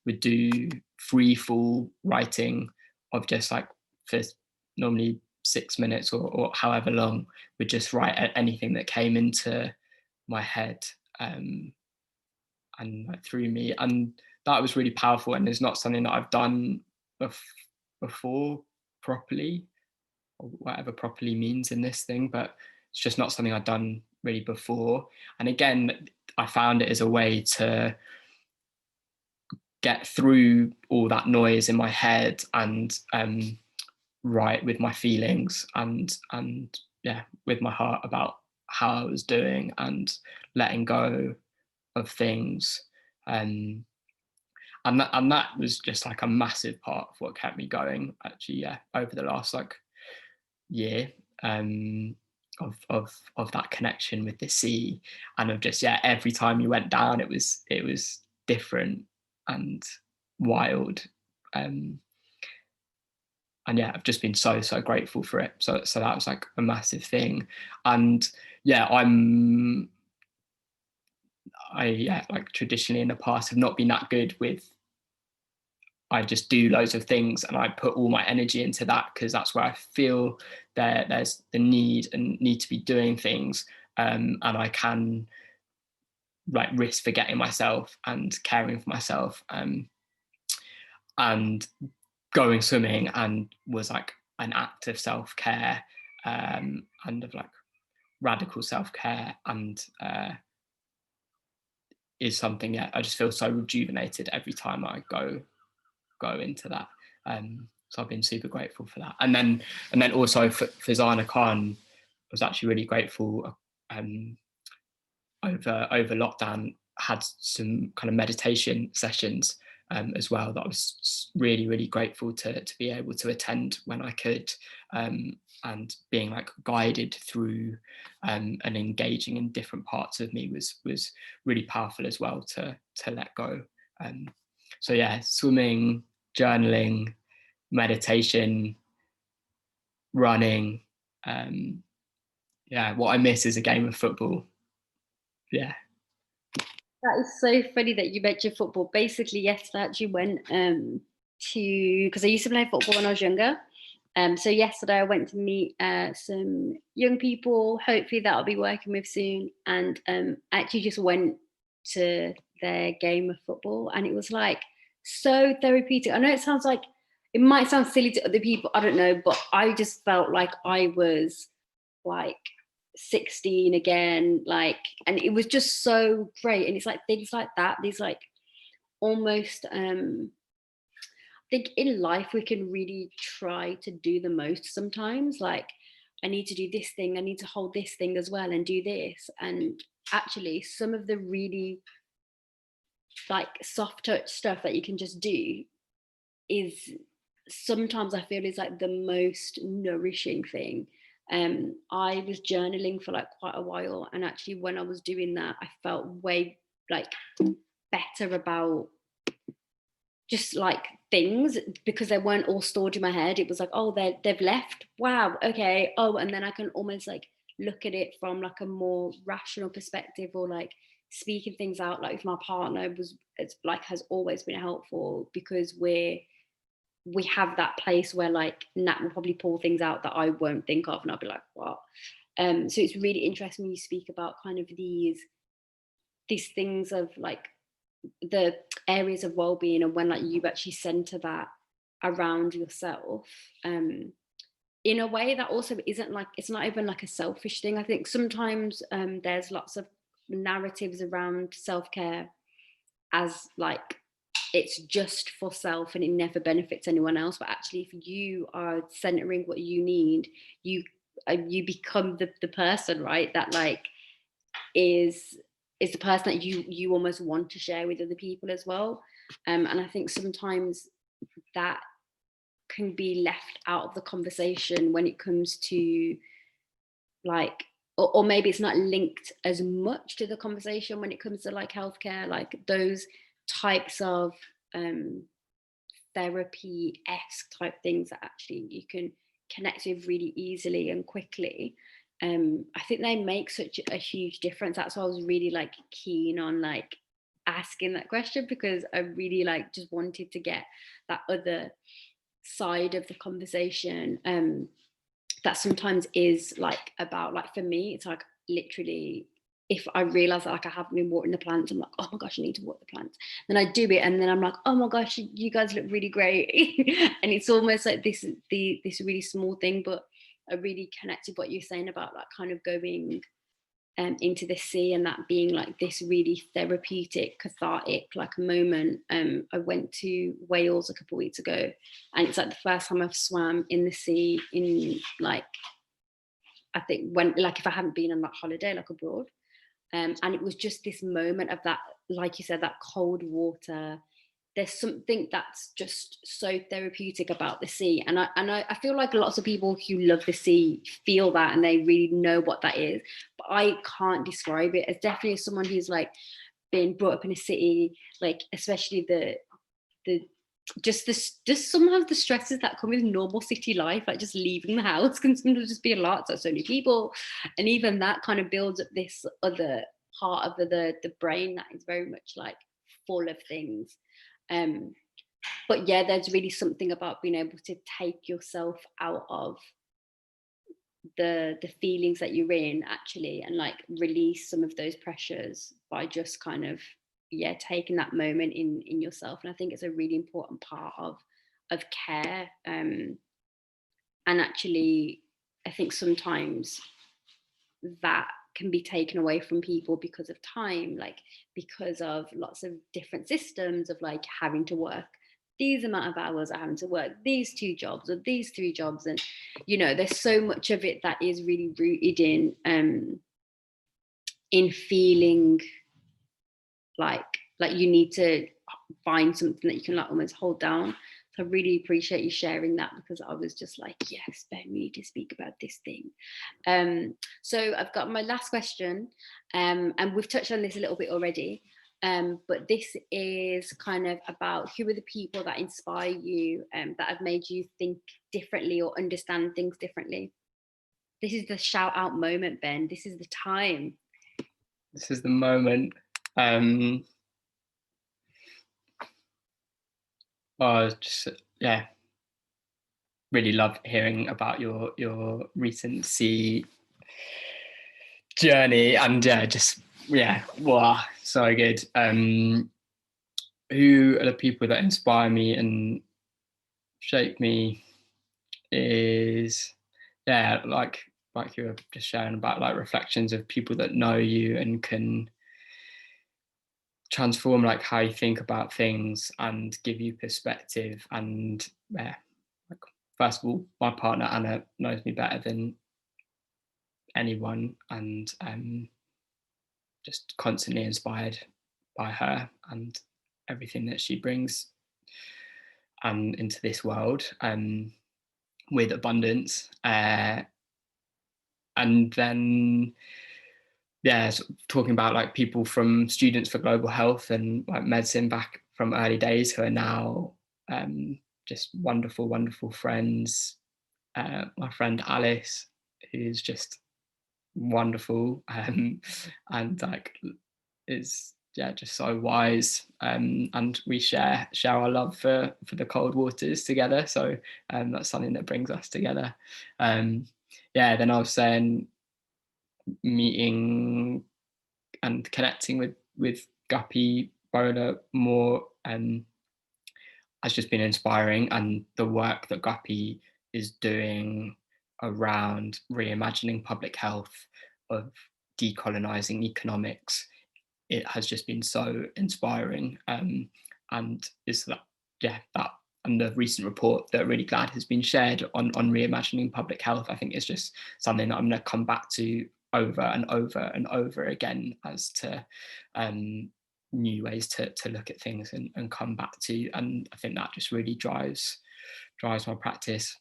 S2: would do free fall writing of just like for normally 6 minutes or however long, would just write anything that came into my head and like, through me. And that was really powerful, and it's not something that I've done before properly, or whatever properly means in this thing, but it's just not something I'd done really before. And again, I found it as a way to get through all that noise in my head and write with my feelings and yeah, with my heart about how I was doing and letting go of things. And that was just like a massive part of what kept me going, actually, yeah, over the last like year, of that connection with the sea, and of just, yeah, every time you went down, it was different and wild. And yeah, I've just been so grateful for it. So that was like a massive thing. And yeah, like traditionally in the past have not been that good with, I just do loads of things and I put all my energy into that because that's where I feel there's the need to be doing things, and I can like risk forgetting myself and caring for myself, and going swimming and was like an act of self-care, and of like radical self-care, and is something, yeah, I just feel so rejuvenated every time I go into that. So I've been super grateful for that. And then also for Fazana Khan, I was actually really grateful, over lockdown, had some kind of meditation sessions as well, that I was really grateful to be able to attend when I could, and being like guided through and engaging in different parts of me was really powerful as well to let go. So yeah, swimming, journaling, meditation, running. Yeah, what I miss is a game of football. Yeah.
S1: That is so funny that you mentioned football. Basically, yesterday I actually went because I used to play football when I was younger. So yesterday I went to meet some young people, hopefully that I'll be working with soon, and actually just went to their game of football, and it was like so therapeutic. I know it might sound silly to other people, I don't know, but I just felt like I was like 16 again, like, and it was just so great. And it's like things like that, these like almost I think in life we can really try to do the most sometimes, like I need to do this thing, I need to hold this thing as well and do this, and actually some of the really like soft touch stuff that you can just do is sometimes I feel is like the most nourishing thing. I was journaling for like quite a while, and actually when I was doing that I felt way like better about just like things, because they weren't all stored in my head. It was like, oh, they've left, wow, okay, oh, and then I can almost like look at it from like a more rational perspective, or like speaking things out like with my partner it's like has always been helpful, because we have that place where like Nat will probably pull things out that I won't think of, and I'll be like, what? So it's really interesting when you speak about kind of these things of like the areas of well-being, and when like you actually center that around yourself, in a way that also isn't like, it's not even like a selfish thing. I think sometimes there's lots of narratives around self-care as like it's just for self and it never benefits anyone else, but actually if you are centering what you need, you become the person, right, that like is the person that you almost want to share with other people as well. And I think sometimes that can be left out of the conversation when it comes to like, or maybe it's not linked as much to the conversation when it comes to like healthcare, like those types of therapy-esque type things that actually you can connect with really easily and quickly. I think they make such a huge difference. That's why I was really like keen on like asking that question, because I really like just wanted to get that other side of the conversation, that sometimes is like about, like for me it's like literally, if I realize that like I haven't been watering the plants, I'm like, oh my gosh, I need to water the plants. Then I do it, and then I'm like, oh my gosh, you guys look really great. And it's almost like this really small thing, but I really connected what you're saying about like kind of going into the sea, and that being like this really therapeutic, cathartic like moment. I went to Wales a couple of weeks ago, and it's like the first time I've swam in the sea in like, I think when, like if I haven't been on that holiday like abroad. And it was just this moment of that, like you said, that cold water. There's something that's just so therapeutic about the sea, and I feel like lots of people who love the sea feel that, and they really know what that is. But I can't describe it. As definitely as someone who's like been brought up in a city, like especially the just some of the stresses that come with normal city life, like just leaving the house can sometimes just be a lot. So many people, and even that kind of builds up this other part of the brain that is very much like full of things. But yeah, there's really something about being able to take yourself out of the feelings that you're in actually, and like release some of those pressures by just kind of, yeah, taking that moment in yourself. And I think it's a really important part of care. And actually I think sometimes that can be taken away from people because of time, like because of lots of different systems of like having to work these amount of hours, or having to work these 2 jobs or these 3 jobs. And you know, there's so much of it that is really rooted in feeling like you need to find something that you can like almost hold down. So I really appreciate you sharing that, because I was just like, yes, Ben, we need to speak about this thing. So I've got my last question, and we've touched on this a little bit already, but this is kind of about who are the people that inspire you, that have made you think differently or understand things differently. This is the shout out moment, Ben. This is the time.
S2: This is the moment. Just yeah, really love hearing about your recent sea journey, and wow, so good. Who are the people that inspire me and shape me is, yeah, like you were just sharing about, like reflections of people that know you and can transform like how you think about things and give you perspective. And yeah, like, first of all, my partner Anna knows me better than anyone, and just constantly inspired by her and everything that she brings and into this world, with abundance. And then yeah, so talking about like people from Students for Global Health and like medicine back from early days, who are now just wonderful friends. My friend Alice, who's just wonderful, and like is, yeah, just so wise, and we share our love for the cold waters together. So that's something that brings us together. Yeah, then I was saying meeting and connecting with Guppy Bona more has just been inspiring, and the work that Guppy is doing around reimagining public health, of decolonizing economics, it has just been so inspiring. And is that, yeah, that, and the recent report that really glad has been shared on reimagining public health, I think is just something that I'm going to come back to over and over and over again, as to new ways to look at things and come back to. And I think that just really drives my practice.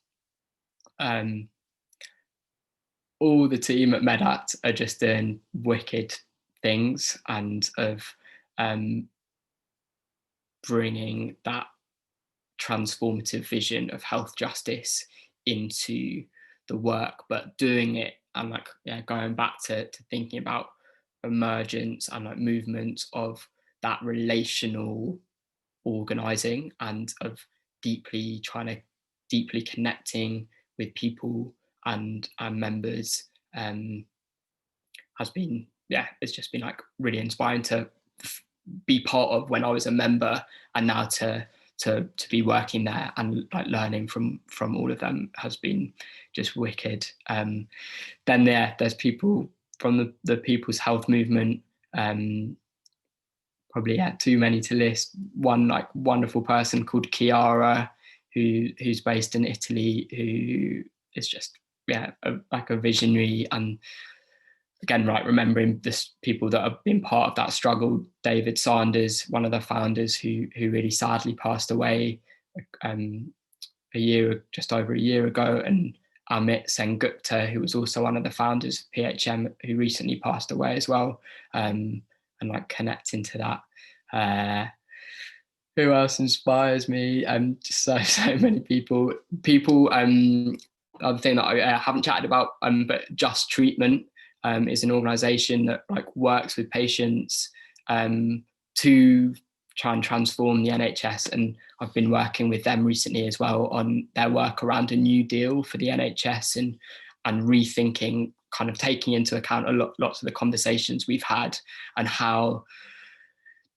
S2: All the team at Medact are just doing wicked things and of bringing that transformative vision of health justice into the work, but doing it and going back to thinking about emergence and movements of that relational organizing and of deeply connecting with people and members has been, it's just been really inspiring to be part of when I was a member, and now to be working there and learning from all of them has been just wicked. Then there's people from the People's Health Movement, probably too many to list. One wonderful person called Chiara, who's based in Italy, who is just a visionary. And again, remembering this people that have been part of that struggle. David Sanders, one of the founders, who really sadly passed away just over a year ago, and Amit Sengupta, who was also one of the founders of PHM, who recently passed away as well. And connecting to that. Who else inspires me? Just so many people. Other thing that I haven't chatted about, but Just Treatment is an organisation that works with patients to try and transform the NHS, and I've been working with them recently as well on their work around a new deal for the NHS and rethinking, kind of taking into account lots of the conversations we've had, and how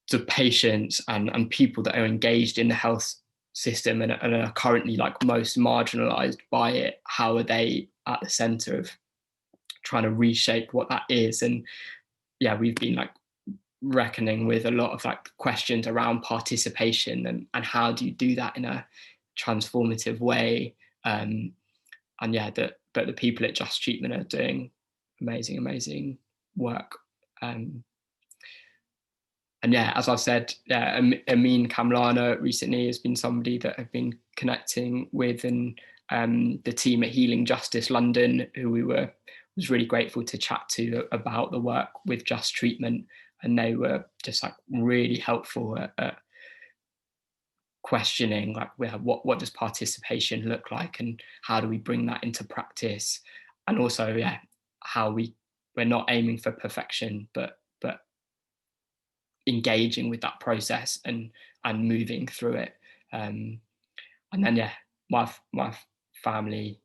S2: the patients and people that are engaged in the health system and are currently most marginalized by it, how are they at the center of trying to reshape what that is. And we've been reckoning with a lot of questions around participation and how do you do that in a transformative way. But the people at Just Treatment are doing amazing work. And as I've said, Amin Kamlana recently has been somebody that I've been connecting with, and the team at Healing Justice London, who was really grateful to chat to about the work with Just Treatment, and they were just really helpful at questioning what does participation look like, and how do we bring that into practice, and also how we're not aiming for perfection, but engaging with that process and moving through it. And then my family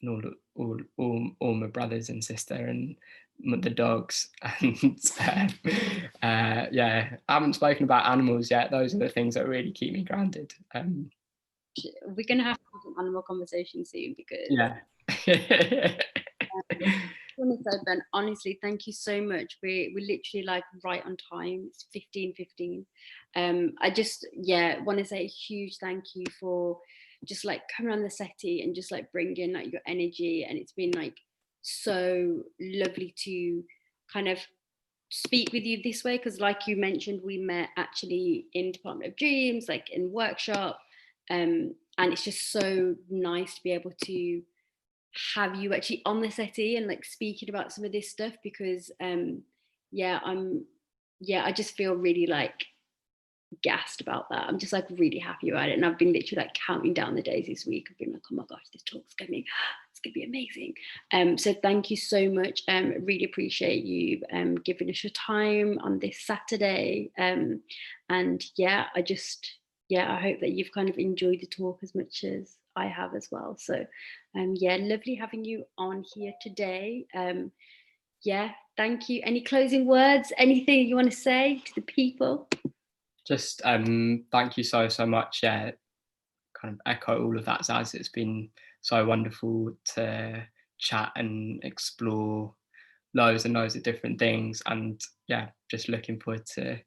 S2: and all my brothers and sister and the dogs, and I haven't spoken about animals yet. Those are the things that really keep me grounded.
S1: We're gonna have to have an animal conversation soon, because Ben, honestly, thank you so much. We're literally right on time. It's 15:15. I just want to say a huge thank you for just coming on the settee and just bringing your energy, and it's been so lovely to kind of speak with you this way, because you mentioned, we met actually in Department of Dreams, in workshop, and it's just so nice to be able to have you actually on the settee and speaking about some of this stuff, because I just feel really gassed about that. I'm just really happy about it, and I've been literally counting down the days this week. I've been oh my gosh, this talk's gonna be amazing. So thank you so much. Really appreciate you giving us your time on this Saturday. And I hope that you've kind of enjoyed the talk as much as I have as well. So lovely having you on here today. Thank you. Any closing words, anything you want to say to the people?
S2: Just thank you so much. Kind of echo all of that, Zaz. It's been so wonderful to chat and explore loads and loads of different things, and just looking forward to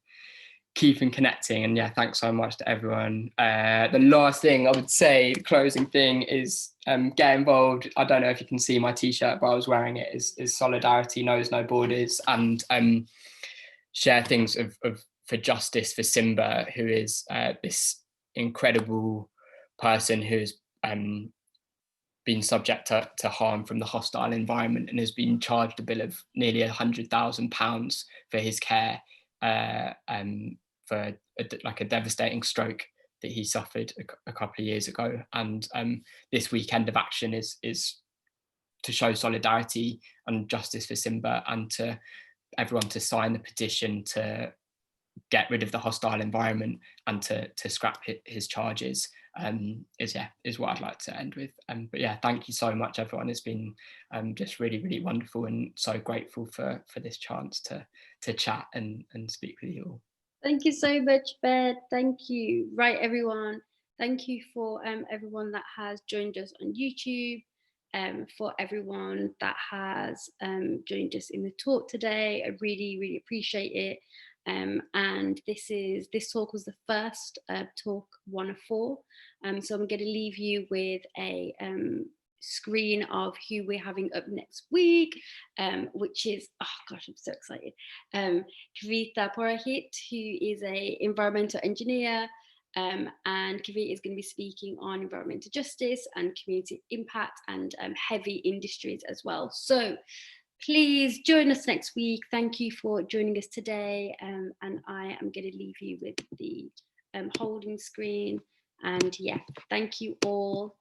S2: keeping connecting. And thanks so much to everyone. The last thing I would say, the closing thing, is get involved. I don't know if you can see my t-shirt, but I was wearing it. Is Solidarity Knows No Borders, and share things of for justice for Simba, who is this incredible person who's been subject to harm from the hostile environment and has been charged a bill of nearly £100,000 for his care for like a devastating stroke that he suffered a couple of years ago. And this weekend of action is to show solidarity and justice for Simba, and to everyone to sign the petition to get rid of the hostile environment and to scrap his charges. Is what I'd like to end with. But yeah, thank you so much, everyone. It's been just really, really wonderful, and so grateful for this chance to chat and speak with you all.
S1: Thank you so much, Ben. Thank you. Right, everyone. Thank you for everyone that has joined us on YouTube, for everyone that has joined us in the talk today. I really, really appreciate it. And this talk was the first talk 1 of 4. So I'm going to leave you with a screen of who we're having up next week, which is, oh gosh, I'm so excited. Kavita Porahit, who is an environmental engineer, and Kavita is going to be speaking on environmental justice and community impact and heavy industries as well. So please join us next week. Thank you for joining us today. And I am going to leave you with the holding screen. And yeah, thank you all.